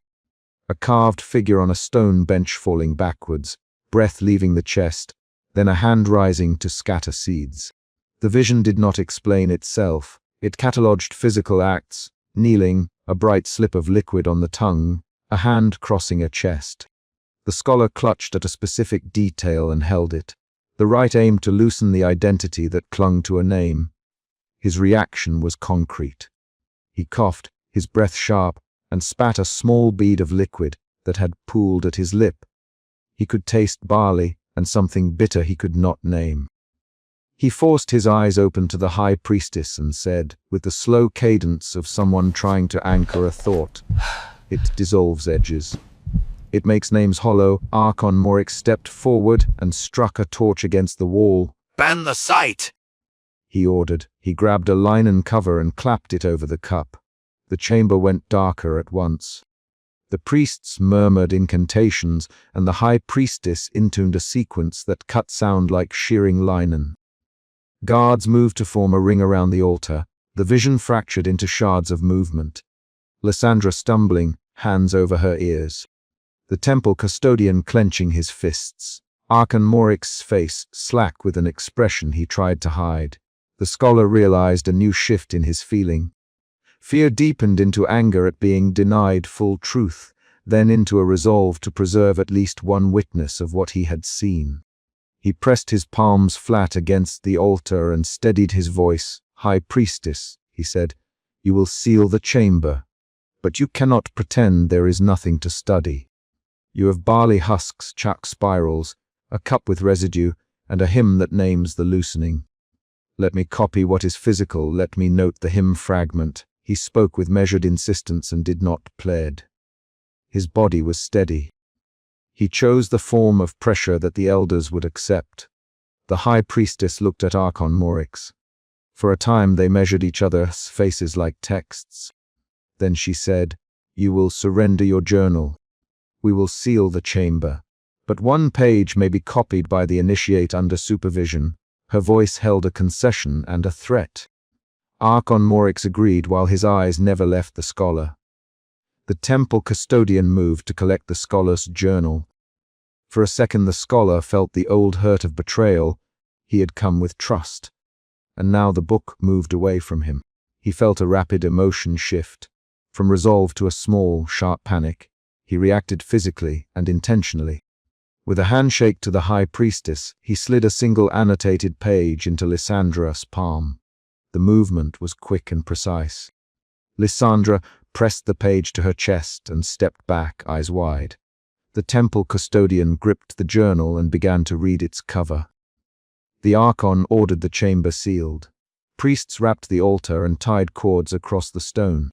A carved figure on a stone bench falling backwards, breath leaving the chest, then a hand rising to scatter seeds. The vision did not explain itself. It catalogued physical acts, kneeling, a bright slip of liquid on the tongue, a hand crossing a chest. The scholar clutched at a specific detail and held it. The right aimed to loosen the identity that clung to a name. His reaction was concrete. He coughed, his breath sharp, and spat a small bead of liquid that had pooled at his lip. He could taste barley and something bitter he could not name. He forced his eyes open to the high priestess and said, with the slow cadence of someone trying to anchor a thought, "It dissolves edges. It makes names hollow." Archon Morix stepped forward and struck a torch against the wall. "Ban the sight!" he ordered. He grabbed a linen cover and clapped it over the cup. The chamber went darker at once. The priests murmured incantations, and the high priestess intoned a sequence that cut sound like shearing linen. Guards moved to form a ring around the altar. The vision fractured into shards of movement. Lysandra stumbling, hands over her ears. The temple custodian clenching his fists. Archon Morix's face slack with an expression he tried to hide. The scholar realized a new shift in his feeling. Fear deepened into anger at being denied full truth, then into a resolve to preserve at least one witness of what he had seen. He pressed his palms flat against the altar and steadied his voice. "High Priestess," he said, "you will seal the chamber, but you cannot pretend there is nothing to study. You have barley husks, chalk spirals, a cup with residue, and a hymn that names the loosening. Let me copy what is physical, let me note the hymn fragment." He spoke with measured insistence and did not plead. His body was steady. He chose the form of pressure that the elders would accept. The High Priestess looked at Archon Morix. For a time they measured each other's faces like texts. Then she said, "You will surrender your journal. We will seal the chamber. But one page may be copied by the initiate under supervision." Her voice held a concession and a threat. Archon Morix agreed while his eyes never left the scholar. The temple custodian moved to collect the scholar's journal. For a second the scholar felt the old hurt of betrayal. He had come with trust. And now the book moved away from him. He felt a rapid emotion shift. From resolve to a small, sharp panic, he reacted physically and intentionally. With a handshake to the High Priestess, he slid a single annotated page into Lysandra's palm. The movement was quick and precise. Lysandra pressed the page to her chest and stepped back, eyes wide. The temple custodian gripped the journal and began to read its cover. The Archon ordered the chamber sealed. Priests wrapped the altar and tied cords across the stone.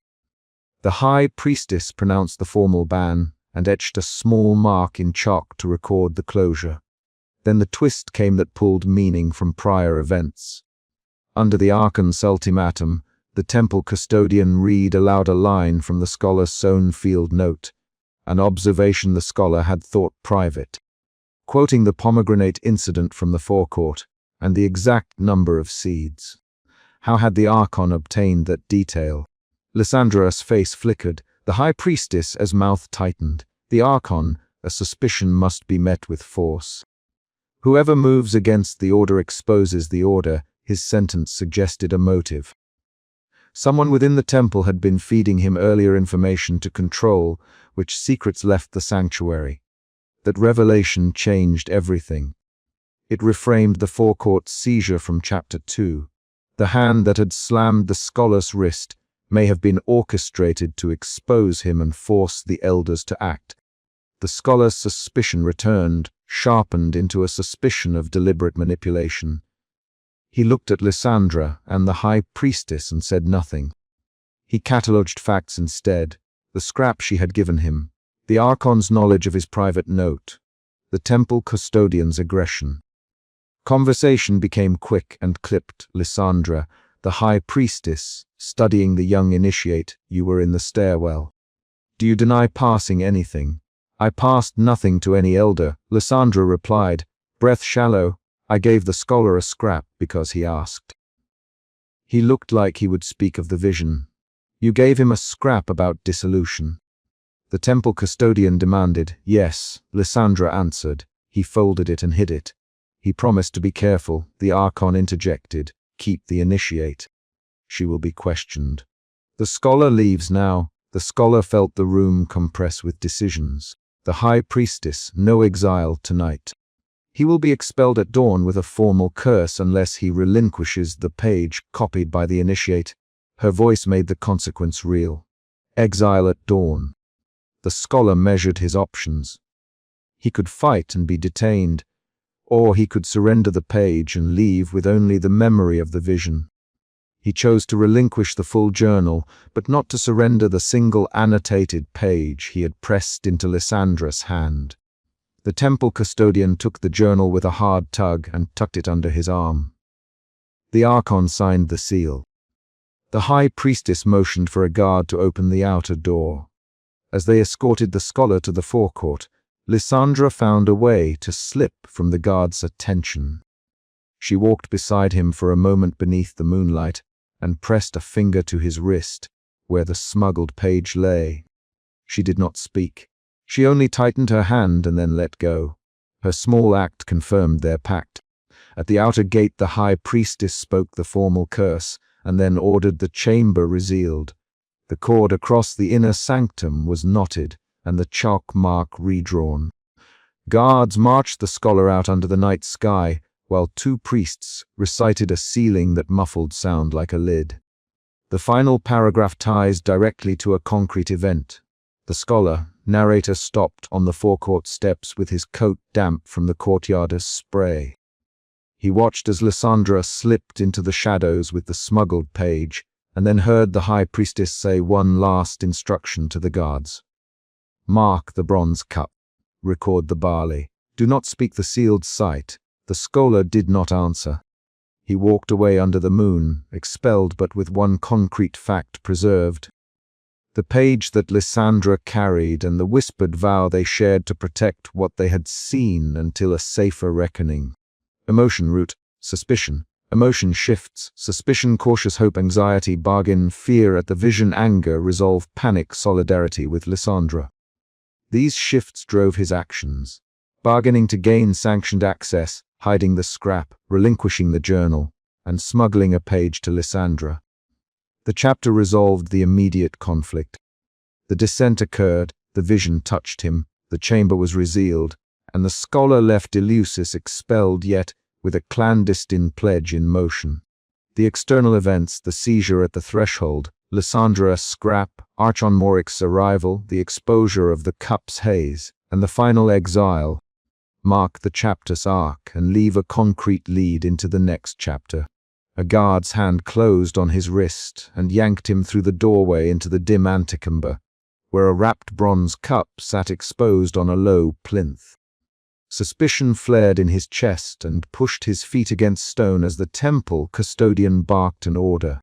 The High Priestess pronounced the formal ban and etched a small mark in chalk to record the closure. Then the twist came that pulled meaning from prior events. Under the Archon's ultimatum, the temple custodian read aloud a line from the scholar's own field note, an observation the scholar had thought private, quoting the pomegranate incident from the forecourt and the exact number of seeds. How had the Archon obtained that detail? Lysandra's face flickered, the High Priestess' mouth tightened. The Archon, a suspicion must be met with force. Whoever moves against the order exposes the order, his sentence suggested a motive. Someone within the temple had been feeding him earlier information to control which secrets left the sanctuary. That revelation changed everything. It reframed the forecourt seizure from Chapter 2. The hand that had slammed the scholar's wrist may have been orchestrated to expose him and force the elders to act. The scholar's suspicion returned, sharpened into a suspicion of deliberate manipulation. He looked at Lysandra and the High Priestess and said nothing. He catalogued facts instead, the scrap she had given him, the Archon's knowledge of his private note, the temple custodian's aggression. Conversation became quick and clipped. Lysandra, the High Priestess, studying the young initiate, "You were in the stairwell. Do you deny passing anything?" "I passed nothing to any elder," Lysandra replied, breath shallow. "I gave the scholar a scrap because he asked." He looked like he would speak of the vision. "You gave him a scrap about dissolution?" The temple custodian demanded. "Yes," Lysandra answered. "He folded it and hid it. He promised to be careful," the Archon interjected. "Keep the initiate. She will be questioned." "The scholar leaves now." The scholar felt the room compress with decisions. The High Priestess, "No exile tonight. He will be expelled at dawn with a formal curse unless he relinquishes the page copied by the initiate." Her voice made the consequence real. Exile at dawn. The scholar measured his options. He could fight and be detained, or he could surrender the page and leave with only the memory of the vision. He chose to relinquish the full journal, but not to surrender the single annotated page he had pressed into Lysandra's hand. The temple custodian took the journal with a hard tug and tucked it under his arm. The Archon signed the seal. The High Priestess motioned for a guard to open the outer door. As they escorted the scholar to the forecourt, Lysandra found a way to slip from the guard's attention. She walked beside him for a moment beneath the moonlight and pressed a finger to his wrist, where the smuggled page lay. She did not speak. She only tightened her hand and then let go. Her small act confirmed their pact. At the outer gate the High Priestess spoke the formal curse and then ordered the chamber resealed. The cord across the inner sanctum was knotted and the chalk mark redrawn. Guards marched the scholar out under the night sky, while two priests recited a ceiling that muffled sound like a lid. The final paragraph ties directly to a concrete event. The scholar, narrator, stopped on the forecourt steps with his coat damp from the courtyard's spray. He watched as Lysandra slipped into the shadows with the smuggled page, and then heard the high priestess say one last instruction to the guards. Mark the bronze cup. Record the barley. Do not speak the sealed sight. The scholar did not answer. He walked away under the moon, expelled but with one concrete fact preserved. The page that Lysandra carried and the whispered vow they shared to protect what they had seen until a safer reckoning. Emotion root, suspicion. Emotion shifts, suspicion, cautious hope, anxiety, bargain, fear at the vision, anger, resolve, panic, solidarity with Lysandra. These shifts drove his actions. Bargaining to gain sanctioned access, hiding the scrap, relinquishing the journal, and smuggling a page to Lysandra. The chapter resolved the immediate conflict. The descent occurred, the vision touched him, the chamber was resealed, and the scholar left Eleusis expelled yet with a clandestine pledge in motion. The external events, the seizure at the threshold, Lysandra scrap, Archon-Moric's arrival, the exposure of the cup's haze, and the final exile, mark the chapter's arc and leave a concrete lead into the next chapter. A guard's hand closed on his wrist and yanked him through the doorway into the dim antechamber, where a wrapped bronze cup sat exposed on a low plinth. Suspicion flared in his chest and pushed his feet against stone as the temple custodian barked an order.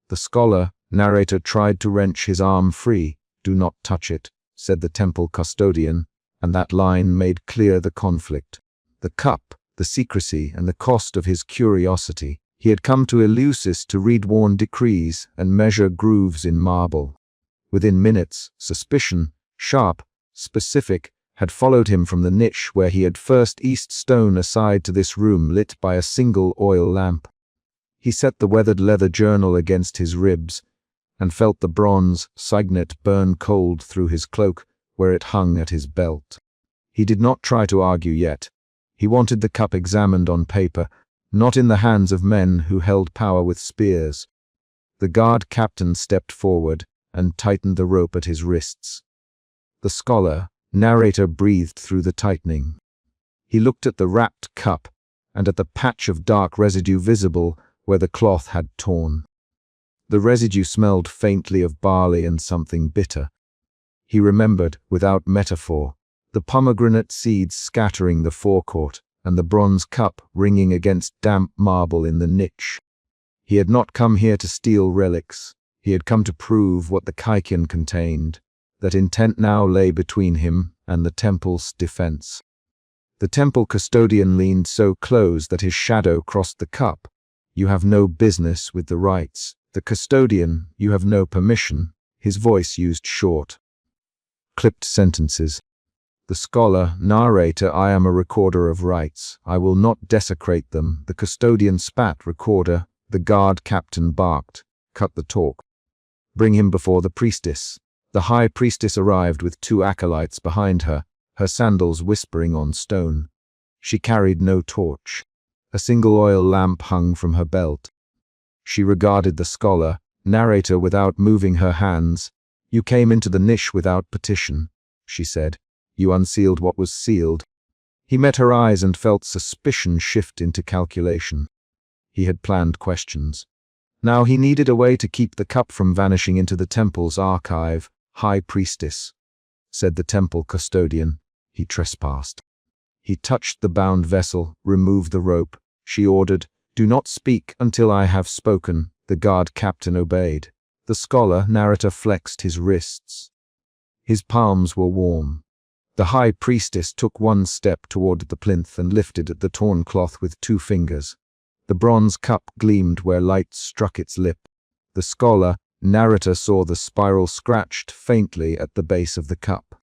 The scholar, narrator, tried to wrench his arm free. "Do not touch it," said the temple custodian, and that line made clear the conflict. The cup, the secrecy, and the cost of his curiosity. He had come to Eleusis to read worn decrees and measure grooves in marble. Within minutes, suspicion, sharp, specific, had followed him from the niche where he had first eased stone aside to this room lit by a single oil lamp. He set the weathered leather journal against his ribs and felt the bronze signet burn cold through his cloak where it hung at his belt. He did not try to argue yet. He wanted the cup examined on paper, not in the hands of men who held power with spears. The guard captain stepped forward and tightened the rope at his wrists. The scholar, narrator, breathed through the tightening. He looked at the wrapped cup and at the patch of dark residue visible where the cloth had torn. The residue smelled faintly of barley and something bitter. He remembered, without metaphor, the pomegranate seeds scattering the forecourt and the bronze cup ringing against damp marble in the niche. He had not come here to steal relics. He had come to prove what the Kaikian contained. That intent now lay between him and the temple's defense. The temple custodian leaned so close that his shadow crossed the cup. "You have no business with the rites." The custodian, "You have no permission." His voice used short, clipped sentences. The scholar, narrator, "I am a recorder of rites. I will not desecrate them." The custodian spat, "Recorder." The guard captain barked, "Cut the talk. Bring him before the priestess." The high priestess arrived with two acolytes behind her, her sandals whispering on stone. She carried no torch. A single oil lamp hung from her belt. She regarded the scholar, narrator, without moving her hands. "You came into the niche without petition," she said. "You unsealed what was sealed." He met her eyes and felt suspicion shift into calculation. He had planned questions. Now he needed a way to keep the cup from vanishing into the temple's archive. "High priestess," said the temple custodian. He trespassed. He touched the bound vessel, removed the rope. She ordered, "Do not speak until I have spoken." The guard captain obeyed. The scholar, narrator, flexed his wrists. His palms were warm. The high priestess took one step toward the plinth and lifted at the torn cloth with 2 fingers. The bronze cup gleamed where light struck its lip. The scholar, narrator, saw the spiral scratched faintly at the base of the cup.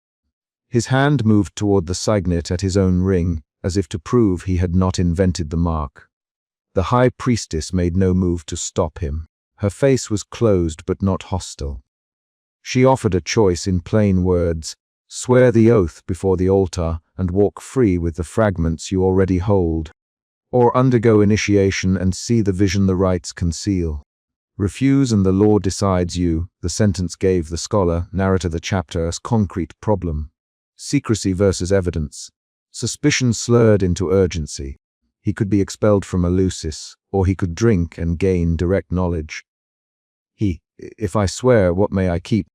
His hand moved toward the signet at his own ring, as if to prove he had not invented the mark. The high priestess made no move to stop him. Her face was closed but not hostile. She offered a choice in plain words: "Swear the oath before the altar, and walk free with the fragments you already hold. Or undergo initiation and see the vision the rites conceal. Refuse and the law decides you, the sentence gave the scholar, narrator the chapter, as concrete problem. Secrecy versus evidence. Suspicion slurred into urgency. He could be expelled from Eleusis, or he could drink and gain direct knowledge. If I swear, what may I keep?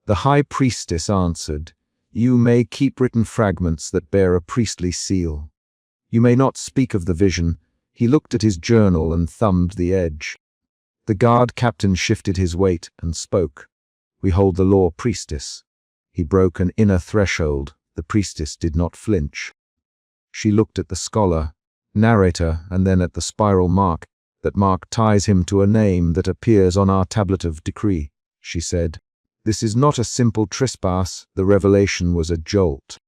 The high priestess answered, You may keep written fragments that bear a priestly seal. You may not speak of the vision. He looked at his journal and thumbed the edge. The guard captain shifted his weight and spoke. We hold the law, priestess. He broke an inner threshold. The priestess did not flinch. She looked at the scholar, narrator, and then at the spiral mark. That mark ties him to a name that appears on our tablet of decree, she said. This is not a simple trespass. The revelation was a jolt.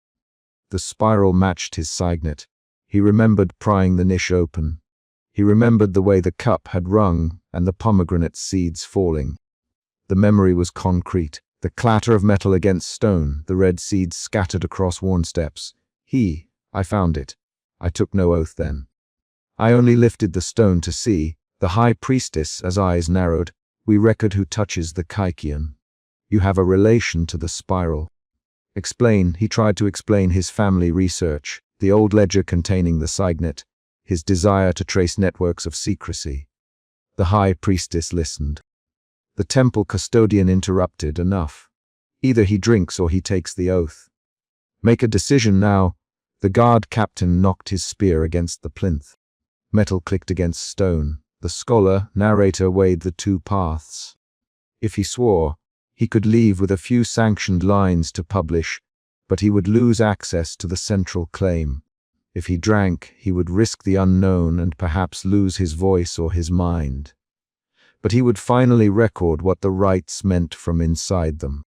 The spiral matched his signet. He remembered prying the niche open. He remembered the way the cup had rung and the pomegranate seeds falling. The memory was concrete. The clatter of metal against stone, the red seeds scattered across worn steps. I found it. I took no oath then. I only lifted the stone to see. The high priestess, as eyes narrowed, we record who touches the Kykian. You have a relation to the spiral. Explain, he tried to explain his family research, the old ledger containing the signet, his desire to trace networks of secrecy. The high priestess listened. The temple custodian interrupted. Enough. Either he drinks or he takes the oath. Make a decision now. The guard captain knocked his spear against the plinth. Metal clicked against stone. The scholar, narrator, weighed the two paths. If he swore, he could leave with a few sanctioned lines to publish, but he would lose access to the central claim. If he drank, he would risk the unknown and perhaps lose his voice or his mind. But he would finally record what the rites meant from inside them.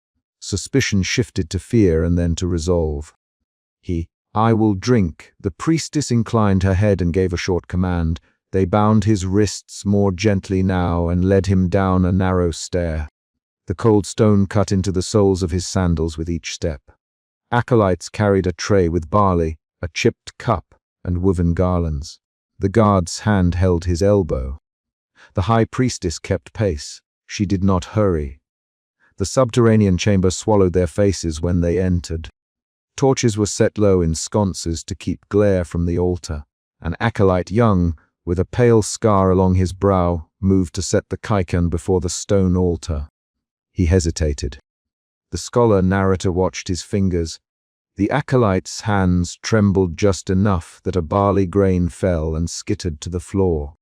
Suspicion shifted to fear and then to resolve. I will drink. The priestess inclined her head and gave a short command. They bound his wrists more gently now and led him down a narrow stair. The cold stone cut into the soles of his sandals with each step. Acolytes carried a tray with barley, a chipped cup, and woven garlands. The guard's hand held his elbow. The high priestess kept pace. She did not hurry. The subterranean chamber swallowed their faces when they entered. Torches were set low in sconces to keep glare from the altar. An acolyte young, with a pale scar along his brow, moved to set the kykan before the stone altar. He hesitated. The scholar narrator watched his fingers. The acolyte's hands trembled just enough that a barley grain fell and skittered to the floor.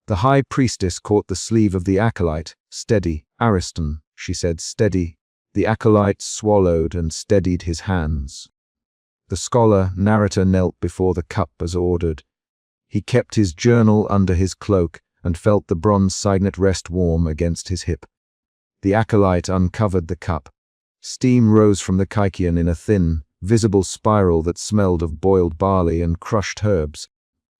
The high priestess caught the sleeve of the acolyte. Steady, Ariston, she said, steady. The acolyte swallowed and steadied his hands. The scholar narrator knelt before the cup as ordered. He kept his journal under his cloak and felt the bronze signet rest warm against his hip. The acolyte uncovered the cup. Steam rose from the kykian in a thin, visible spiral that smelled of boiled barley and crushed herbs.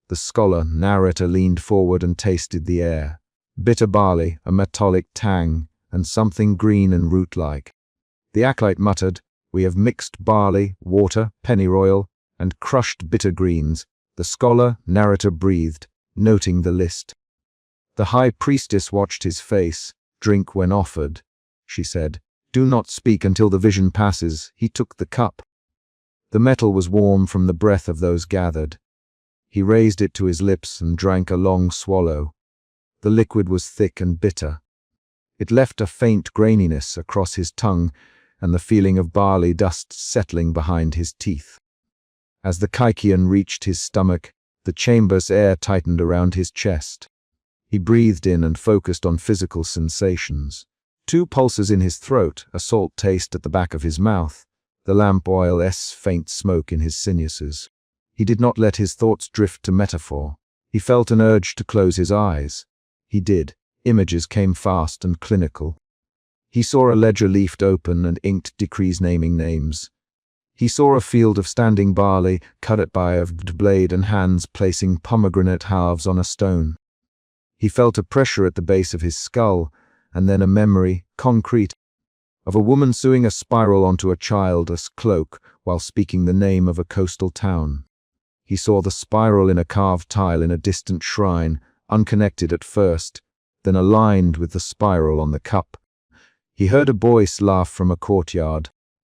The scholar narrator leaned forward and tasted the air. Bitter barley, a metallic tang, and something green and root-like. The acolyte muttered, "We have mixed barley, water, pennyroyal, and crushed bitter greens." The scholar narrator breathed, noting the list. The high priestess watched his face. "Drink when offered," she said. "Do not speak until the vision passes." He took the cup. The metal was warm from the breath of those gathered. He raised it to his lips and drank a long swallow. The liquid was thick and bitter. It left a faint graininess across his tongue and the feeling of barley dust settling behind his teeth. As the kykian reached his stomach, the chamber's air tightened around his chest. He breathed in and focused on physical sensations. 2 pulses in his throat, a salt taste at the back of his mouth, the lamp oil's faint smoke in his sinuses. He did not let his thoughts drift to metaphor. He felt an urge to close his eyes. He did. Images came fast and clinical. He saw a ledger leafed open and inked decrees naming names. He saw a field of standing barley, cut at by a blade and hands placing pomegranate halves on a stone. He felt a pressure at the base of his skull, and then a memory, concrete, of a woman sewing a spiral onto a child's cloak while speaking the name of a coastal town. He saw the spiral in a carved tile in a distant shrine, unconnected at first, then aligned with the spiral on the cup. He heard a voice laugh from a courtyard.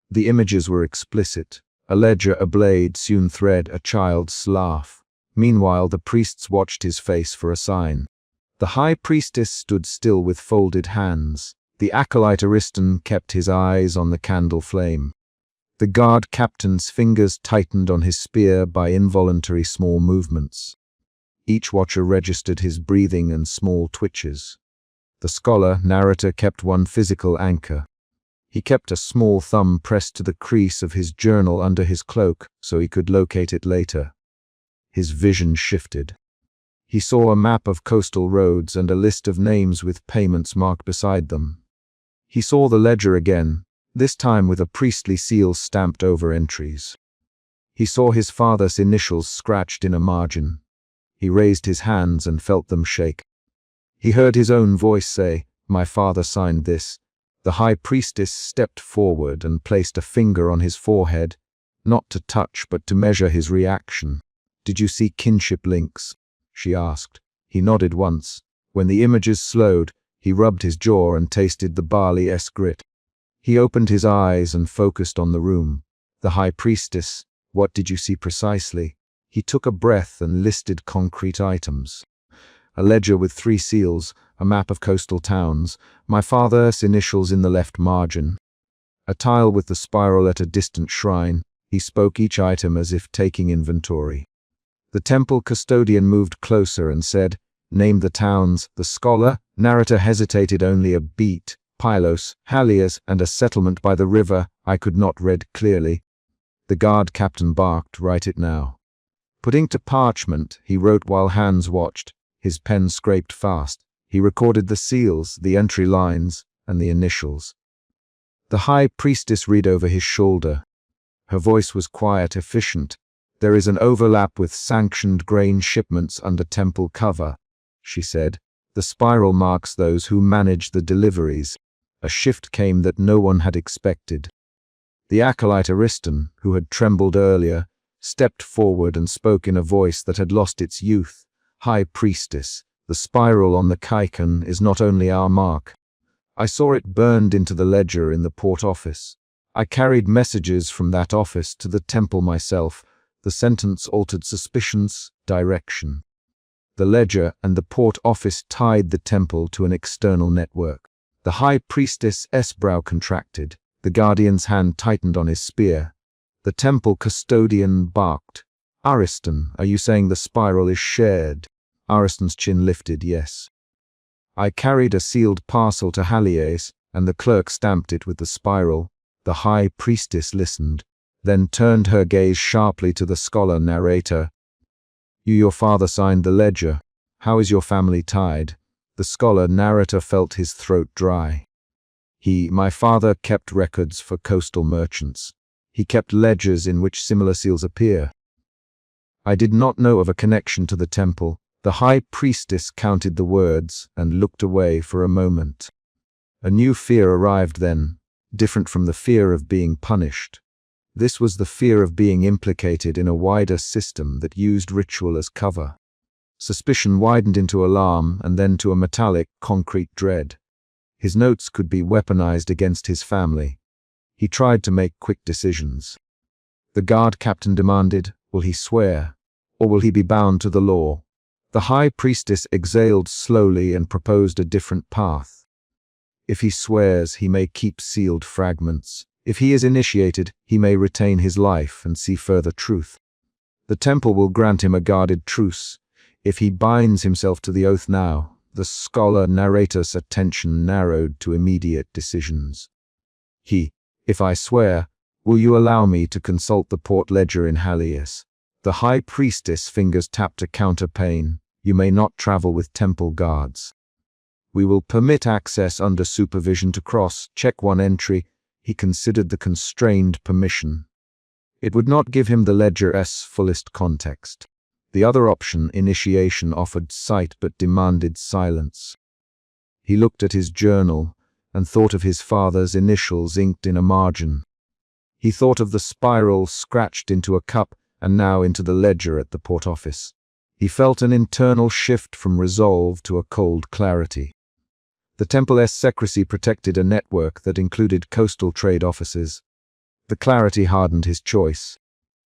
The images were explicit. A ledger, a blade, sewn thread, a child's laugh. Meanwhile, the priests watched his face for a sign. The high priestess stood still with folded hands. The acolyte Ariston kept his eyes on the candle flame. The guard captain's fingers tightened on his spear by involuntary small movements. Each watcher registered his breathing and small twitches. The scholar, narrator, kept one physical anchor. He kept a small thumb pressed to the crease of his journal under his cloak so he could locate it later. His vision shifted. He saw a map of coastal roads and a list of names with payments marked beside them. He saw the ledger again, this time with a priestly seal stamped over entries. He saw his father's initials scratched in a margin. He raised his hands and felt them shake. He heard his own voice say, "My father signed this." The high priestess stepped forward and placed a finger on his forehead, not to touch but to measure his reaction. "Did you see kinship links?" she asked. He nodded once. When the images slowed, he rubbed his jaw and tasted the barley-esque grit. He opened his eyes and focused on the room. The high priestess, "What did you see precisely?" He took a breath and listed concrete items. A ledger with 3 seals, a map of coastal towns, my father's initials in the left margin. A tile with the spiral at a distant shrine. He spoke each item as if taking inventory. The temple custodian moved closer and said, "Name the towns." The scholar, narrator hesitated only a beat. Pylos, Halias, and a settlement by the river. I could not read clearly. The guard captain barked, "Write it now." Putting to parchment, he wrote while hands watched. His pen scraped fast. He recorded the seals, the entry lines, and the initials. The high priestess read over his shoulder. Her voice was quiet, efficient. "There is an overlap with sanctioned grain shipments under temple cover," she said. "The spiral marks those who manage the deliveries." A shift came that no one had expected. The acolyte Ariston, who had trembled earlier, stepped forward and spoke in a voice that had lost its youth. "High priestess, the spiral on the caicon is not only our mark. I saw it burned into the ledger in the port office. I carried messages from that office to the temple myself. The sentence altered suspicion's direction. The ledger and the port office tied the temple to an external network." The high priestess's brow contracted. The guardian's hand tightened on his spear. The temple custodian barked, "Ariston, are you saying the spiral is shared?" Ariston's chin lifted, "Yes." "I carried a sealed parcel to Halias, and the clerk stamped it with the spiral." The high priestess listened, then turned her gaze sharply to the scholar narrator. Your father signed the ledger. How is your family tied?" The scholar narrator felt his throat dry. My father kept records for coastal merchants. He kept ledgers in which similar seals appear. I did not know of a connection to the temple." The high priestess counted the words and looked away for a moment. A new fear arrived then, different from the fear of being punished. This was the fear of being implicated in a wider system that used ritual as cover. Suspicion widened into alarm and then to a metallic, concrete dread. His notes could be weaponized against his family. He tried to make quick decisions. The guard captain demanded, "Will he swear, or will he be bound to the law?" The high priestess exhaled slowly and proposed a different path. "If he swears, he may keep sealed fragments. If he is initiated, he may retain his life and see further truth. The temple will grant him a guarded truce. If he binds himself to the oath now." The scholar narrator's attention narrowed to immediate decisions. If I swear, will you allow me to consult the port ledger in Halias?" The high priestess' fingers tapped a counterpane. "You may not travel with temple guards. We will permit access under supervision to check one entry." He considered the constrained permission. It would not give him the ledger's fullest context. The other option, initiation, offered sight but demanded silence. He looked at his journal and thought of his father's initials inked in a margin. He thought of the spiral scratched into a cup and now into the ledger at the port office. He felt an internal shift from resolve to a cold clarity. The temple's secrecy protected a network that included coastal trade offices. The clarity hardened his choice.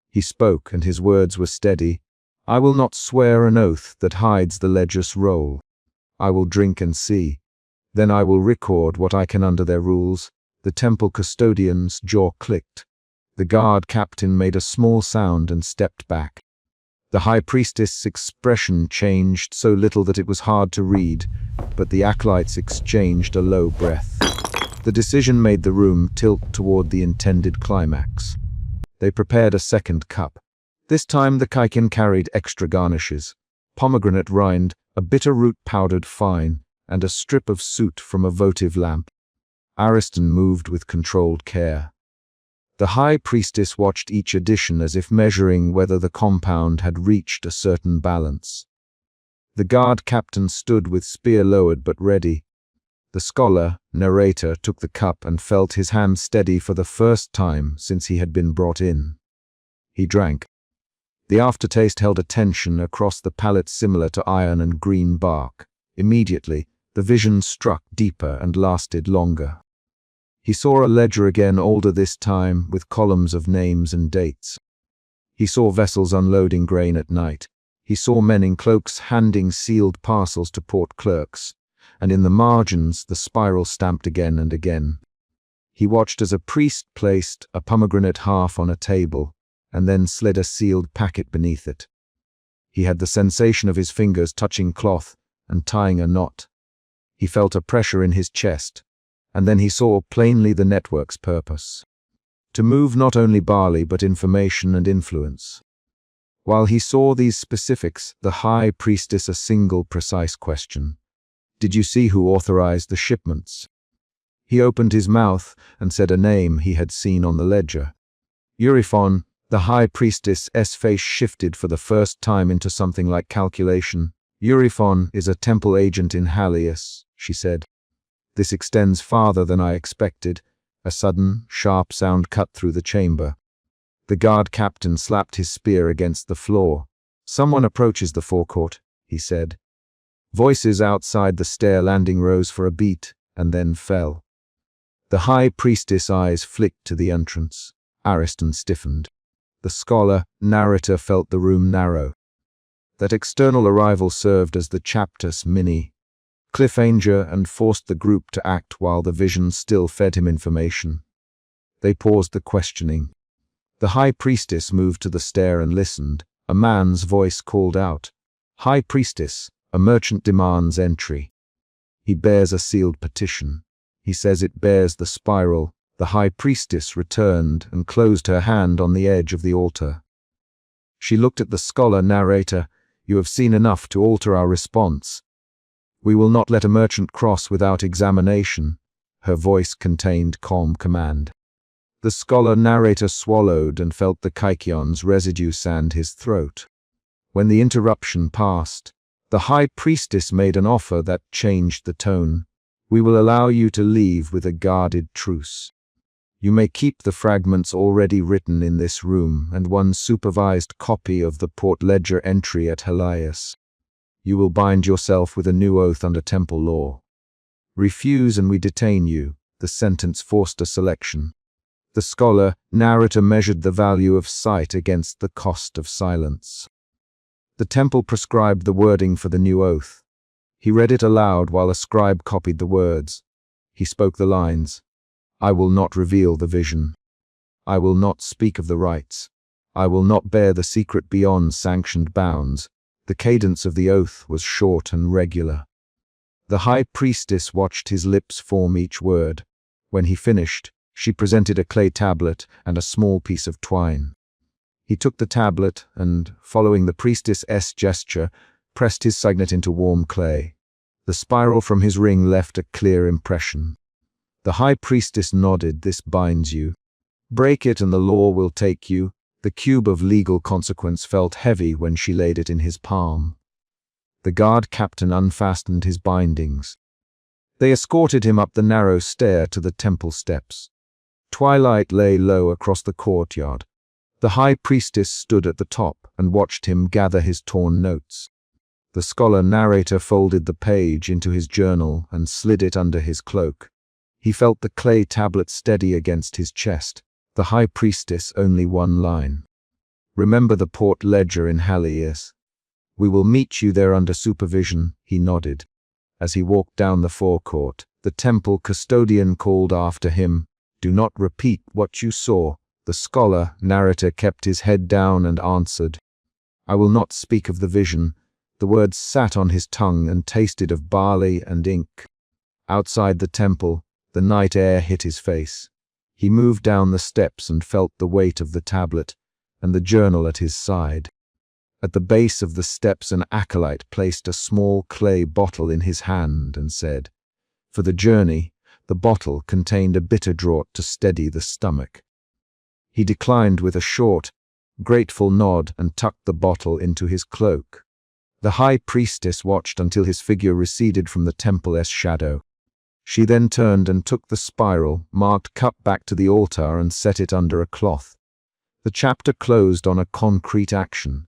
He spoke, and his words were steady. "I will not swear an oath that hides the ledger's role. I will drink and see. Then I will record what I can under their rules." The temple custodian's jaw clicked. The guard captain made a small sound and stepped back. The high priestess' expression changed so little that it was hard to read, but the acolytes exchanged a low breath. The decision made the room tilt toward the intended climax. They prepared a second cup. This time the kaikin carried extra garnishes: pomegranate rind, a bitter root powdered fine, and a strip of soot from a votive lamp. Ariston moved with controlled care. The high priestess watched each addition as if measuring whether the compound had reached a certain balance. The guard captain stood with spear lowered but ready. The scholar, narrator, took the cup and felt his hand steady for the first time since he had been brought in. He drank. The aftertaste held a tension across the palate similar to iron and green bark. Immediately, the vision struck deeper and lasted longer. He saw a ledger again, older this time, with columns of names and dates. He saw vessels unloading grain at night. He saw men in cloaks handing sealed parcels to port clerks, and in the margins the spiral stamped again and again. He watched as a priest placed a pomegranate half on a table, and then slid a sealed packet beneath it. He had the sensation of his fingers touching cloth and tying a knot. He felt a pressure in his chest, and then he saw plainly the network's purpose: to move not only barley but information and influence. While he saw these specifics, the high priestess a single precise question: "Did you see who authorized the shipments?" He opened his mouth and said a name he had seen on the ledger. Euryphon. The high priestess's face shifted for the first time into something like calculation. "Euryphon is a temple agent in Eleusis," she said. "This extends farther than I expected." A sudden, sharp sound cut through the chamber. The guard captain slapped his spear against the floor. "Someone approaches the forecourt," he said. Voices outside the stair landing rose for a beat, and then fell. The high priestess' eyes flicked to the entrance. Ariston stiffened. The scholar, narrator, felt the room narrow. That external arrival served as the chapter's mini cliffhanger and forced the group to act while the vision still fed him information. They paused the questioning. The high priestess moved to the stair and listened. A man's voice called out, "High priestess, a merchant demands entry. He bears a sealed petition. He says it bears the spiral." The high priestess returned and closed her hand on the edge of the altar. She looked at the scholar narrator. "You have seen enough to alter our response. We will not let a merchant cross without examination." Her voice contained calm command. The scholar narrator swallowed and felt the kaikion's residue sand his throat. When the interruption passed, the high priestess made an offer that changed the tone. "We will allow you to leave with a guarded truce. You may keep the fragments already written in this room and one supervised copy of the port ledger entry at Eleusis. You will bind yourself with a new oath under temple law. Refuse and we detain you." The sentence forced a selection. The scholar narrator measured the value of sight against the cost of silence. The temple prescribed the wording for the new oath. He read it aloud while a scribe copied the words. He spoke the lines: "I will not reveal the vision. I will not speak of the rites. I will not bear the secret beyond sanctioned bounds." The cadence of the oath was short and regular. The high priestess watched his lips form each word. When he finished, she presented a clay tablet and a small piece of twine. He took the tablet and, following the priestess's gesture, pressed his signet into warm clay. The spiral from his ring left a clear impression. The high priestess nodded. "This binds you. Break it and the law will take you." The cube of legal consequence felt heavy when she laid it in his palm. The guard captain unfastened his bindings. They escorted him up the narrow stair to the temple steps. Twilight lay low across the courtyard. The high priestess stood at the top and watched him gather his torn notes. The scholar narrator folded the page into his journal and slid it under his cloak. He felt the clay tablet steady against his chest. The high priestess only one line. "Remember the port ledger in Eleusis. We will meet you there under supervision," he nodded. As he walked down the forecourt, the temple custodian called after him, "Do not repeat what you saw." The scholar narrator kept his head down and answered, "I will not speak of the vision." The words sat on his tongue and tasted of barley and ink. Outside the temple, the night air hit his face. He moved down the steps and felt the weight of the tablet and the journal at his side. At the base of the steps, an acolyte placed a small clay bottle in his hand and said, "For the journey." The bottle contained a bitter draught to steady the stomach. He declined with a short, grateful nod and tucked the bottle into his cloak. The high priestess watched until his figure receded from the temple's shadow. She then turned and took the spiral-marked cup back to the altar and set it under a cloth. The chapter closed on a concrete action.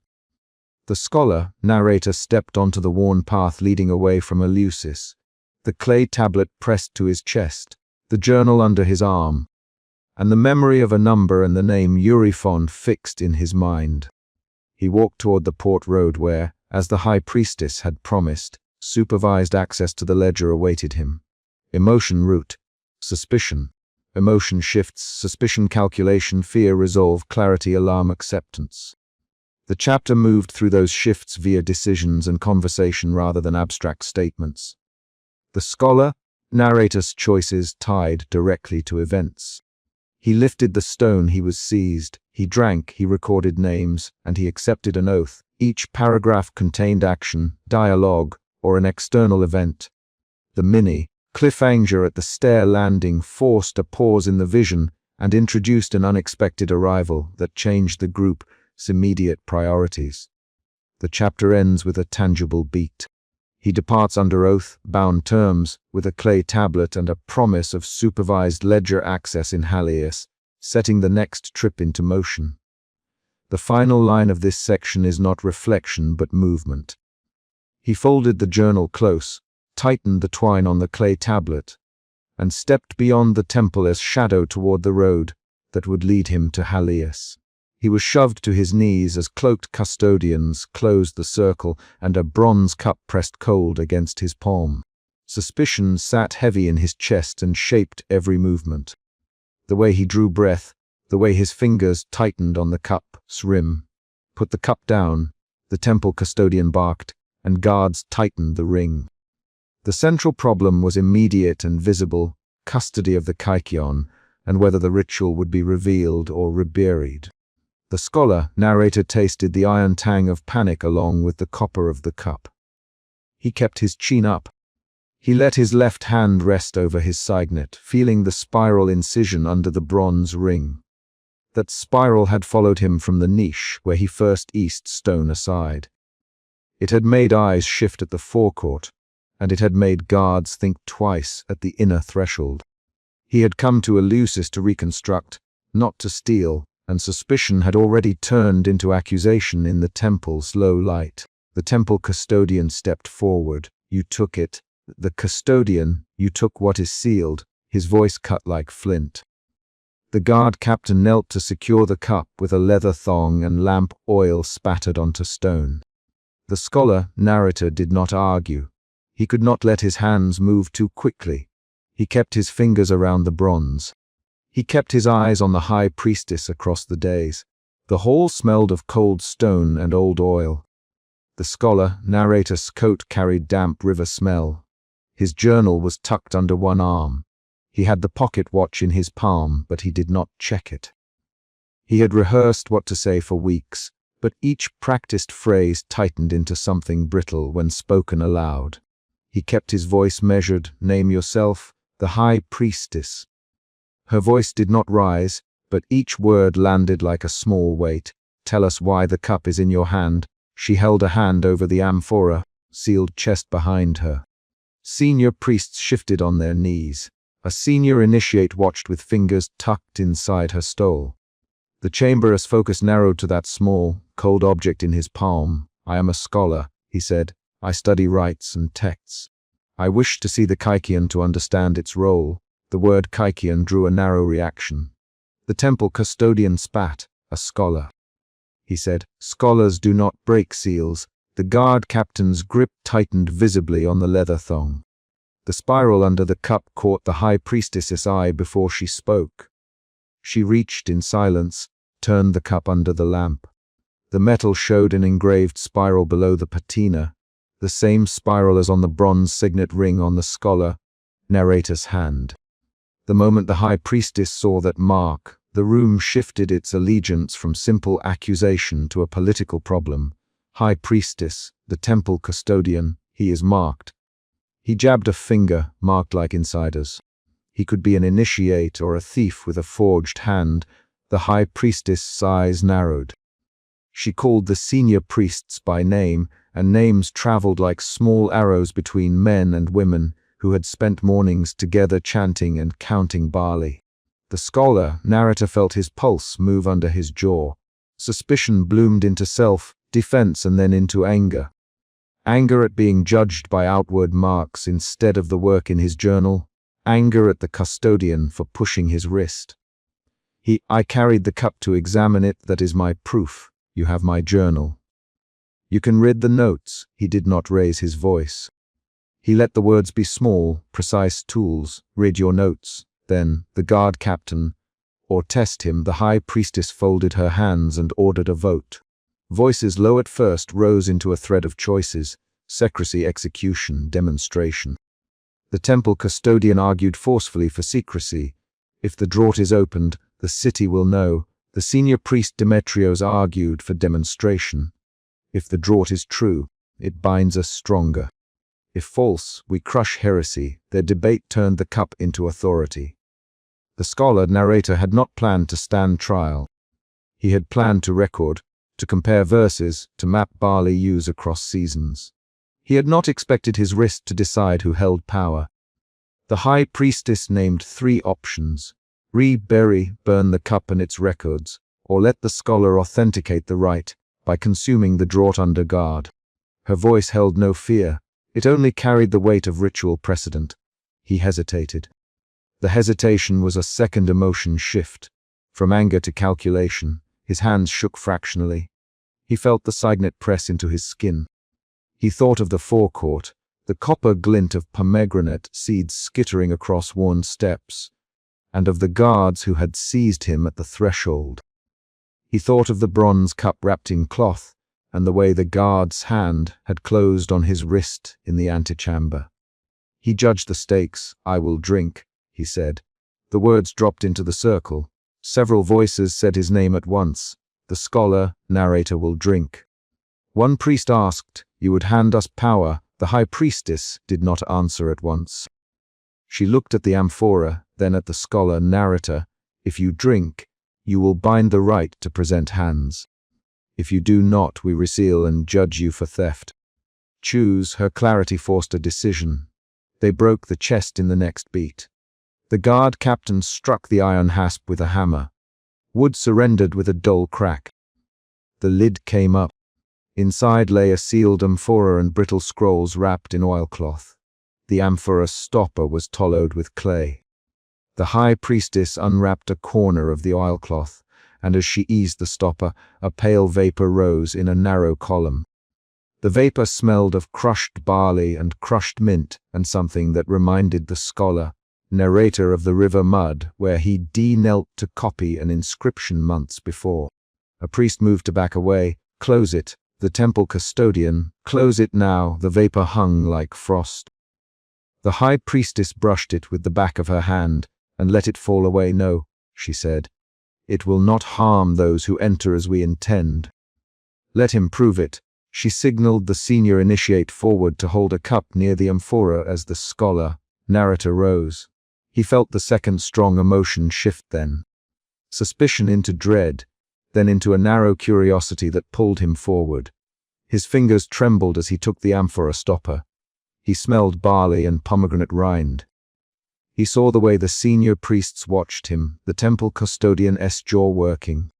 The scholar narrator stepped onto the worn path leading away from Eleusis, the clay tablet pressed to his chest, the journal under his arm, and the memory of a number and the name Euryphon fixed in his mind. He walked toward the port road where, as the high priestess had promised, supervised access to the ledger awaited him. Emotion root, suspicion. Emotion shifts, suspicion calculation, fear resolve, clarity alarm acceptance. The chapter moved through those shifts via decisions and conversation rather than abstract statements. The scholar, narrator's choices tied directly to events. He lifted the stone he was seized, he drank, he recorded names, and he accepted an oath. Each paragraph contained action, dialogue, or an external event. The cliffhanger at the stair landing forced a pause in the vision and introduced an unexpected arrival that changed the group's immediate priorities. The chapter ends with a tangible beat. He departs under oath, bound terms, with a clay tablet and a promise of supervised ledger access in Eleusis, setting the next trip into motion. The final line of this section is not reflection but movement. He folded the journal close, tightened the twine on the clay tablet, and stepped beyond the temple's shadow toward the road that would lead him to Eleusis. He was shoved to his knees as cloaked custodians closed the circle and a bronze cup pressed cold against his palm. Suspicion sat heavy in his chest and shaped every movement. The way he drew breath, the way his fingers tightened on the cup's rim. "Put the cup down," the temple custodian barked, and guards tightened the ring. The central problem was immediate and visible, custody of the kykion, and whether the ritual would be revealed or reburied. The scholar narrator tasted the iron tang of panic along with the copper of the cup. He kept his chin up. He let his left hand rest over his signet, feeling the spiral incision under the bronze ring. That spiral had followed him from the niche where he first eased stone aside. It had made eyes shift at the forecourt, and it had made guards think twice at the inner threshold. He had come to Eleusis to reconstruct, not to steal, and suspicion had already turned into accusation in the temple's low light. The temple custodian stepped forward. "You took it." The custodian, "You took what is sealed," his voice cut like flint. The guard captain knelt to secure the cup with a leather thong and lamp oil spattered onto stone. The scholar narrator did not argue. He could not let his hands move too quickly. He kept his fingers around the bronze. He kept his eyes on the high priestess across the days. The hall smelled of cold stone and old oil. The scholar narrator's coat carried damp river smell. His journal was tucked under one arm. He had the pocket watch in his palm, but he did not check it. He had rehearsed what to say for weeks, but each practiced phrase tightened into something brittle when spoken aloud. He kept his voice measured. "Name yourself." "The high priestess." Her voice did not rise, but each word landed like a small weight. "Tell us why the cup is in your hand." She held a hand over the amphora, sealed chest behind her. Senior priests shifted on their knees. A senior initiate watched with fingers tucked inside her stole. The chamberer's focus narrowed to that small, cold object in his palm. "I am a scholar," he said. "I study rites and texts. I wish to see the Kaikian to understand its role." The word Kaikian drew a narrow reaction. The temple custodian spat. "A scholar," he said. "Scholars do not break seals." The guard captain's grip tightened visibly on the leather thong. The spiral under the cup caught the high priestess's eye before she spoke. She reached in silence, turned the cup under the lamp. The metal showed an engraved spiral below the patina, the same spiral as on the bronze signet ring on the scholar, narrator's hand. The moment the high priestess saw that mark, the room shifted its allegiance from simple accusation to a political problem. "High priestess, the temple custodian, he is marked." He jabbed a finger, marked like insiders. He could be an initiate or a thief with a forged hand. The high priestess' eyes narrowed. She called the senior priests by name, and names traveled like small arrows between men and women who had spent mornings together chanting and counting barley. The scholar, narrator, felt his pulse move under his jaw. Suspicion bloomed into self-defense and then into anger. Anger at being judged by outward marks instead of the work in his journal. Anger at the custodian for pushing his wrist. "I carried the cup to examine it. That is my proof. You have my journal. You can read the notes." He did not raise his voice. He let the words be small, precise tools. "Read your notes." Then, the guard captain, or test him, the high priestess folded her hands and ordered a vote. Voices low at first rose into a thread of choices: secrecy, execution, demonstration. The temple custodian argued forcefully for secrecy. "If the draught is opened, the city will know." The senior priest Demetrios argued for demonstration. "If the draught is true, it binds us stronger. If false, we crush heresy." Their debate turned the cup into authority. The scholar narrator had not planned to stand trial. He had planned to record, to compare verses, to map barley use across seasons. He had not expected his wrist to decide who held power. The high priestess named 3 options: bury, burn the cup and its records, or let the scholar authenticate the rite by consuming the draught under guard. Her voice held no fear. It only carried the weight of ritual precedent. He hesitated. The hesitation was a second emotion shift. From anger to calculation, his hands shook fractionally. He felt the signet press into his skin. He thought of the forecourt, the copper glint of pomegranate seeds skittering across worn steps, and of the guards who had seized him at the threshold. He thought of the bronze cup wrapped in cloth, and the way the guard's hand had closed on his wrist in the antechamber. He judged the stakes. "I will drink," he said. The words dropped into the circle. Several voices said his name at once. "The scholar, narrator will drink." One priest asked, "You would hand us power?" The high priestess did not answer at once. She looked at the amphora, then at the scholar, narrator. "If you drink, you will bind the right to present hands. If you do not, we reseal and judge you for theft. Choose." Her clarity forced a decision. They broke the chest in the next beat. The guard captain struck the iron hasp with a hammer. Wood surrendered with a dull crack. The lid came up. Inside lay a sealed amphora and brittle scrolls wrapped in oilcloth. The amphora's stopper was hollowed with clay. The high priestess unwrapped a corner of the oilcloth, and as she eased the stopper, a pale vapor rose in a narrow column. The vapor smelled of crushed barley and crushed mint, and something that reminded the scholar, narrator of the river mud, where he knelt to copy an inscription months before. A priest moved to back away. "Close it." The temple custodian, "Close it now." The vapor hung like frost. The high priestess brushed it with the back of her hand and let it fall away. "No," she said. "It will not harm those who enter as we intend." "Let him prove it." She signaled the senior initiate forward to hold a cup near the amphora as the scholar, narrator, rose. He felt the second strong emotion shift then. Suspicion into dread, then into a narrow curiosity that pulled him forward. His fingers trembled as he took the amphora stopper. He smelled barley and pomegranate rind. He saw the way the senior priests watched him, the temple custodian's jaw working.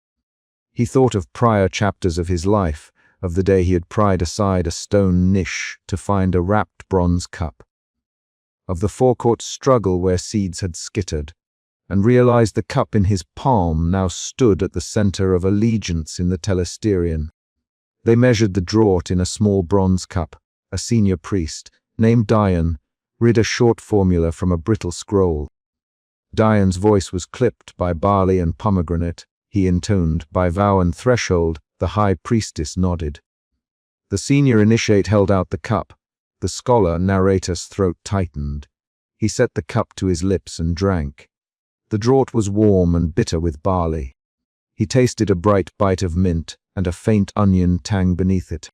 He thought of prior chapters of his life, of the day he had pried aside a stone niche to find a wrapped bronze cup, of the forecourt struggle where seeds had skittered, and realized the cup in his palm now stood at the center of allegiance in the telesterion. They measured the draught in a small bronze cup. A senior priest, named Dion, read a short formula from a brittle scroll. Dion's voice was clipped by barley and pomegranate. He intoned, by vow and threshold. The high priestess nodded. The senior initiate held out the cup. The scholar narrator's throat tightened. He set the cup to his lips and drank. The draught was warm and bitter with barley. He tasted a bright bite of mint and a faint onion tang beneath it.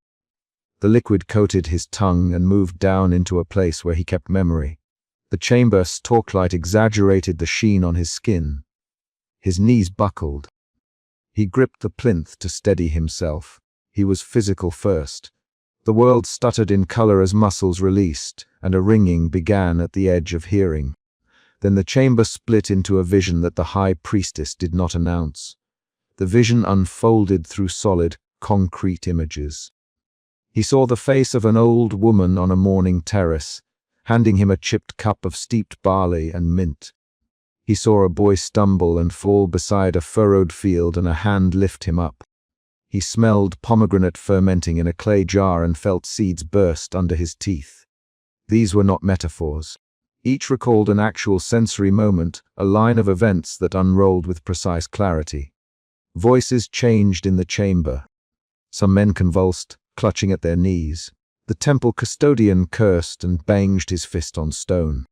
The liquid coated his tongue and moved down into a place where he kept memory. The chamber's torchlight exaggerated the sheen on his skin. His knees buckled. He gripped the plinth to steady himself. He was physical first. The world stuttered in color as muscles released, and a ringing began at the edge of hearing. Then the chamber split into a vision that the high priestess did not announce. The vision unfolded through solid, concrete images. He saw the face of an old woman on a morning terrace, handing him a chipped cup of steeped barley and mint. He saw a boy stumble and fall beside a furrowed field and a hand lift him up. He smelled pomegranate fermenting in a clay jar and felt seeds burst under his teeth. These were not metaphors. Each recalled an actual sensory moment, a line of events that unrolled with precise clarity. Voices changed in the chamber. Some men convulsed, clutching at their knees. The temple custodian cursed and banged his fist on stone.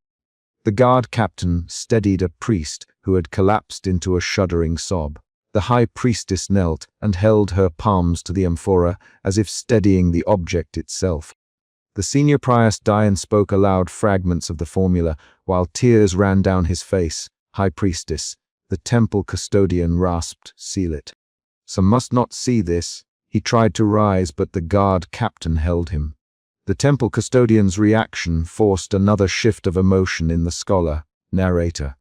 The guard captain steadied a priest who had collapsed into a shuddering sob. The high priestess knelt and held her palms to the amphora as if steadying the object itself. The senior priest Dion spoke aloud fragments of the formula while tears ran down his face. High priestess, the temple custodian rasped, seal it. Some must not see this. He tried to rise, but the guard captain held him. The temple custodian's reaction forced another shift of emotion in the scholar, narrator.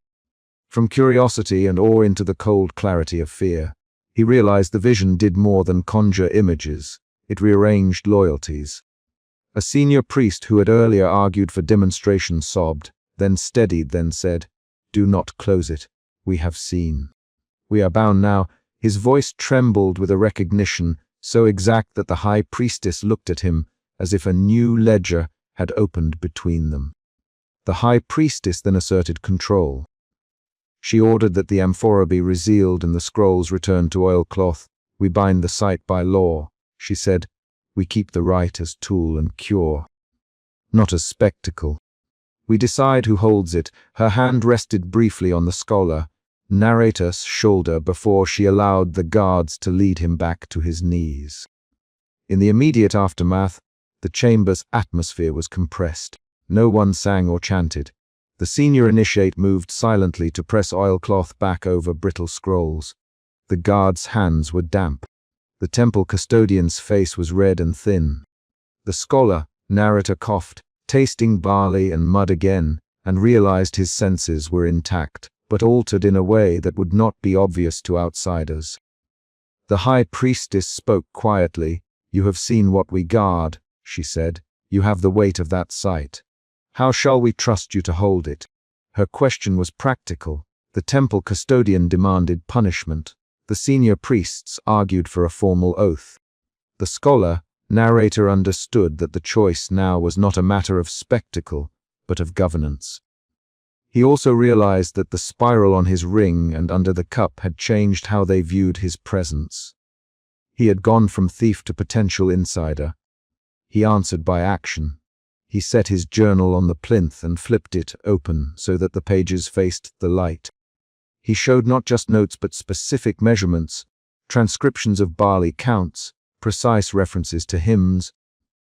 From curiosity and awe into the cold clarity of fear, he realized the vision did more than conjure images. It rearranged loyalties. A senior priest who had earlier argued for demonstration sobbed, then steadied, then said, "Do not close it. We have seen. We are bound now." His voice trembled with a recognition so exact that the high priestess looked at him as if a new ledger had opened between them. The high priestess then asserted control. She ordered that the amphora be resealed and the scrolls returned to oilcloth. "We bind the site by law," she said. "We keep the rite as tool and cure, not as spectacle. We decide who holds it." Her hand rested briefly on the scholar, narrator's shoulder before she allowed the guards to lead him back to his knees. In the immediate aftermath, the chamber's atmosphere was compressed. No one sang or chanted. The senior initiate moved silently to press oilcloth back over brittle scrolls. The guard's hands were damp. The temple custodian's face was red and thin. The scholar, narrator, coughed, tasting barley and mud again, and realized his senses were intact, but altered in a way that would not be obvious to outsiders. The high priestess spoke quietly. "You have seen what we guard," she said. "You have the weight of that site. How shall we trust you to hold it?" Her question was practical. The temple custodian demanded punishment. The senior priests argued for a formal oath. The scholar, narrator, understood that the choice now was not a matter of spectacle, but of governance. He also realized that the spiral on his ring and under the cup had changed how they viewed his presence. He had gone from thief to potential insider. He answered by action. He set his journal on the plinth and flipped it open so that the pages faced the light. He showed not just notes but specific measurements, transcriptions of barley counts, precise references to hymns,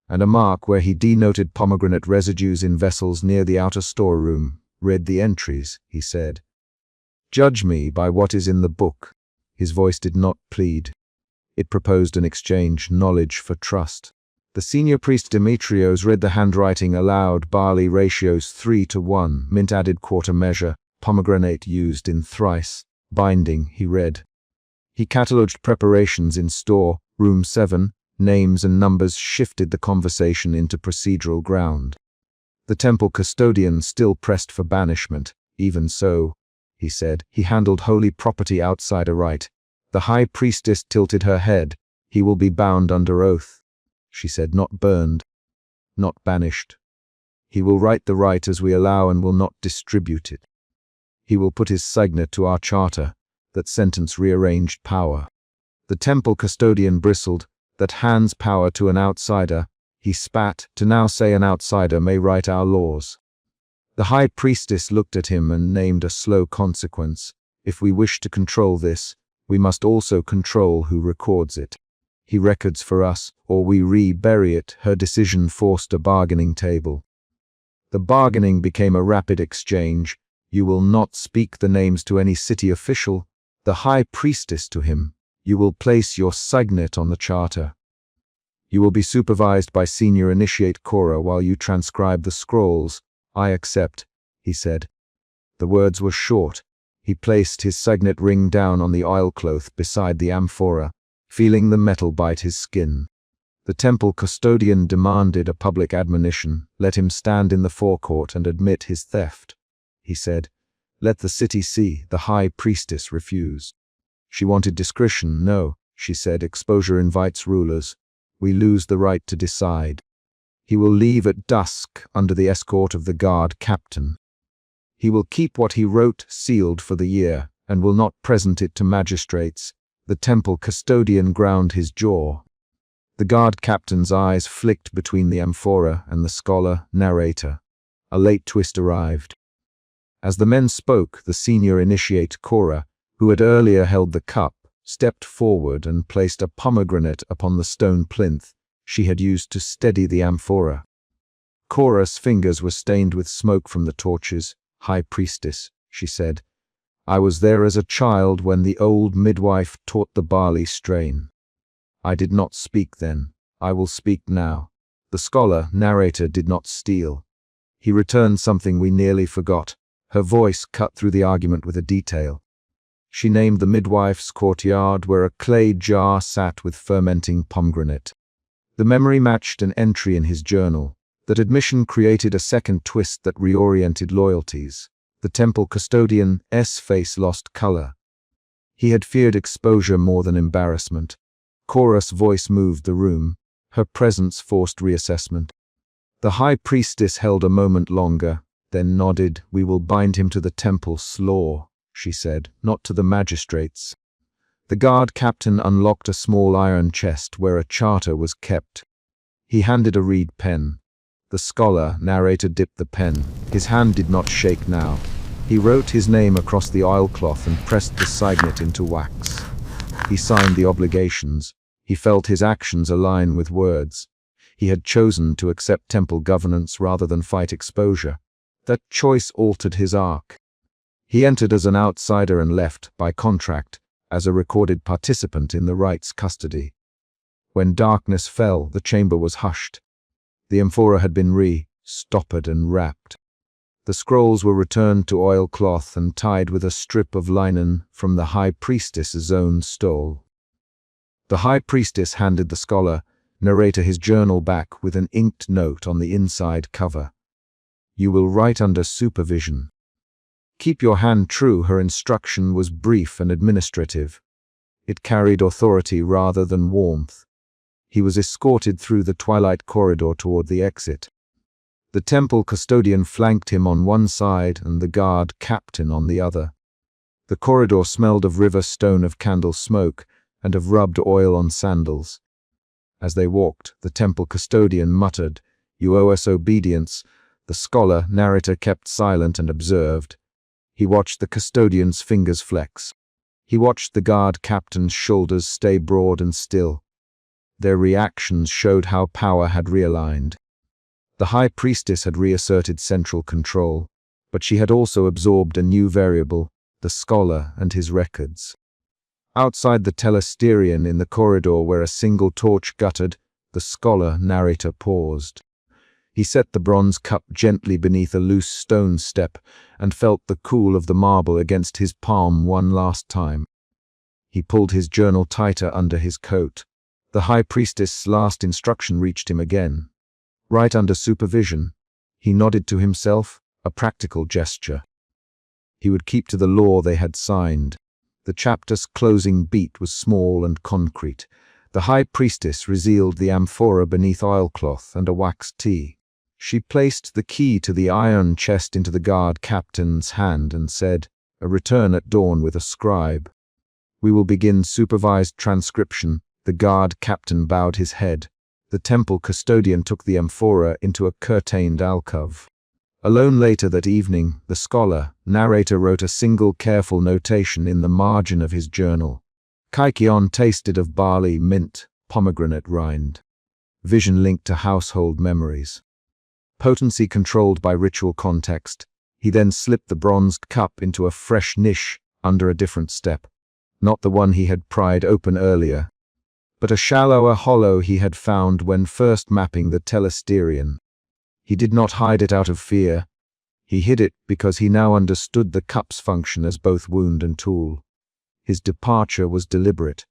and a mark where he denoted pomegranate residues in vessels near the outer storeroom. "Read the entries," he said. "Judge me by what is in the book." His voice did not plead. It proposed an exchange, knowledge for trust. The senior priest Demetrios read the handwriting aloud. Barley ratios 3:1, mint added quarter measure, pomegranate used in thrice. Binding, he read. He catalogued preparations in store, room 7, names and numbers shifted the conversation into procedural ground. The temple custodian still pressed for banishment. Even so, he said, he handled holy property outside a rite. The high priestess tilted her head. He will be bound under oath, she said, not burned, not banished. He will write the rite as we allow and will not distribute it. He will put his signet to our charter, that sentence rearranged power. The temple custodian bristled, that hands power to an outsider. He spat, to now say an outsider may write our laws. The high priestess looked at him and named a slow consequence. If we wish to control this, we must also control who records it. He records for us, or we re-bury it. Her decision forced a bargaining table. The bargaining became a rapid exchange. You will not speak the names to any city official. The high priestess to him. You will place your signet on the charter. You will be supervised by senior initiate Cora while you transcribe the scrolls. I accept, he said. The words were short. He placed his signet ring down on the oilcloth beside the amphora, feeling the metal bite his skin. The temple custodian demanded a public admonition. Let him stand in the forecourt and admit his theft, he said. Let the city see. The high priestess refused. She wanted discretion. No, she said, exposure invites rulers. We lose the right to decide. He will leave at dusk under the escort of the guard captain. He will keep what he wrote sealed for the year, and will not present it to magistrates. The temple custodian ground his jaw. The guard captain's eyes flicked between the amphora and the scholar narrator. A late twist arrived. As the men spoke, the senior initiate Cora, who had earlier held the cup, stepped forward and placed a pomegranate upon the stone plinth she had used to steady the amphora. Cora's fingers were stained with smoke from the torches. High priestess, she said, I was there as a child when the old midwife taught the barley strain. I did not speak then. I will speak now. The scholar narrator did not steal. He returned something we nearly forgot. Her voice cut through the argument with a detail. She named the midwife's courtyard where a clay jar sat with fermenting pomegranate. The memory matched an entry in his journal. That admission created a second twist that reoriented loyalties. The temple custodian's face lost color. He had feared exposure more than embarrassment. Cora's voice moved the room. Her presence forced reassessment. The high priestess held a moment longer, then nodded. We will bind him to the temple's law, she said, not to the magistrates. The guard captain unlocked a small iron chest where a charter was kept. He handed a reed pen. The scholar narrator dipped the pen. His hand did not shake now. He wrote his name across the oilcloth and pressed the signet into wax. He signed the obligations. He felt his actions align with words. He had chosen to accept temple governance rather than fight exposure. That choice altered his arc. He entered as an outsider and left, by contract, as a recorded participant in the rites custody. When darkness fell, the chamber was hushed. The amphora had been stoppered and wrapped. The scrolls were returned to oilcloth and tied with a strip of linen from the high priestess's own stole. The high priestess handed the scholar narrator his journal back with an inked note on the inside cover. You will write under supervision. Keep your hand true. Her instruction was brief and administrative. It carried authority rather than warmth. He was escorted through the twilight corridor toward the exit. The temple custodian flanked him on one side and the guard captain on the other. The corridor smelled of river stone, of candle smoke, and of rubbed oil on sandals. As they walked, the temple custodian muttered, You owe us obedience. The scholar narrator kept silent and observed. He watched the custodian's fingers flex. He watched the guard captain's shoulders stay broad and still. Their reactions showed how power had realigned. The high priestess had reasserted central control, but she had also absorbed a new variable, the scholar and his records. Outside the telesterion in the corridor where a single torch guttered, The scholar narrator paused. He set the bronze cup gently beneath a loose stone step and felt the cool of the marble against his palm one last time. He pulled his journal tighter under his coat. The high priestess' last instruction reached him again. Right under supervision, he nodded to himself, a practical gesture. He would keep to the law they had signed. The chapter's closing beat was small and concrete. The high priestess resealed the amphora beneath oilcloth and a wax tea. She placed the key to the iron chest into the guard captain's hand and said, "A return at dawn with a scribe. We will begin supervised transcription." The guard captain bowed his head. The temple custodian took the amphora into a curtained alcove. Alone later that evening, the scholar, narrator wrote a single careful notation in the margin of his journal. Kaikion tasted of barley, mint, pomegranate rind. Vision linked to household memories. Potency controlled by ritual context. He then slipped the bronzed cup into a fresh niche under a different step. Not the one he had pried open earlier, but a shallower hollow he had found when first mapping the Telesterion. He did not hide it out of fear. He hid it because he now understood the cup's function as both wound and tool. His departure was deliberate.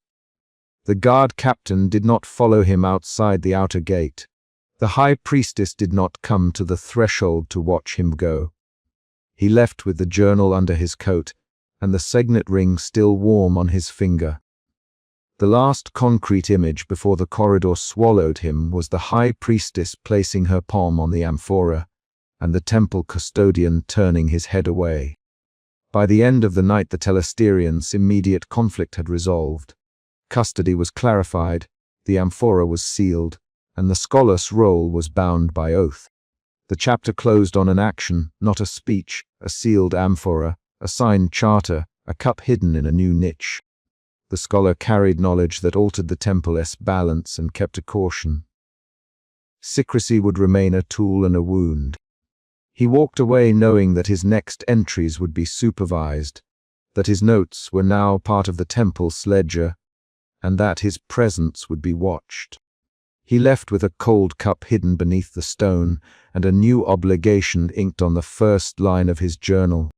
The guard captain did not follow him outside the outer gate. The high priestess did not come to the threshold to watch him go. He left with the journal under his coat and the signet ring still warm on his finger. The last concrete image before the corridor swallowed him was the high priestess placing her palm on the amphora, and the temple custodian turning his head away. By the end of the night, the Telesterion's immediate conflict had resolved. Custody was clarified, the amphora was sealed, and the scholar's role was bound by oath. The chapter closed on an action, not a speech, a sealed amphora, a signed charter, a cup hidden in a new niche. The scholar carried knowledge that altered the temple's balance and kept a caution. Secrecy would remain a tool and a wound. He walked away knowing that his next entries would be supervised, that his notes were now part of the temple's ledger, and that his presence would be watched. He left with a cold cup hidden beneath the stone and a new obligation inked on the first line of his journal.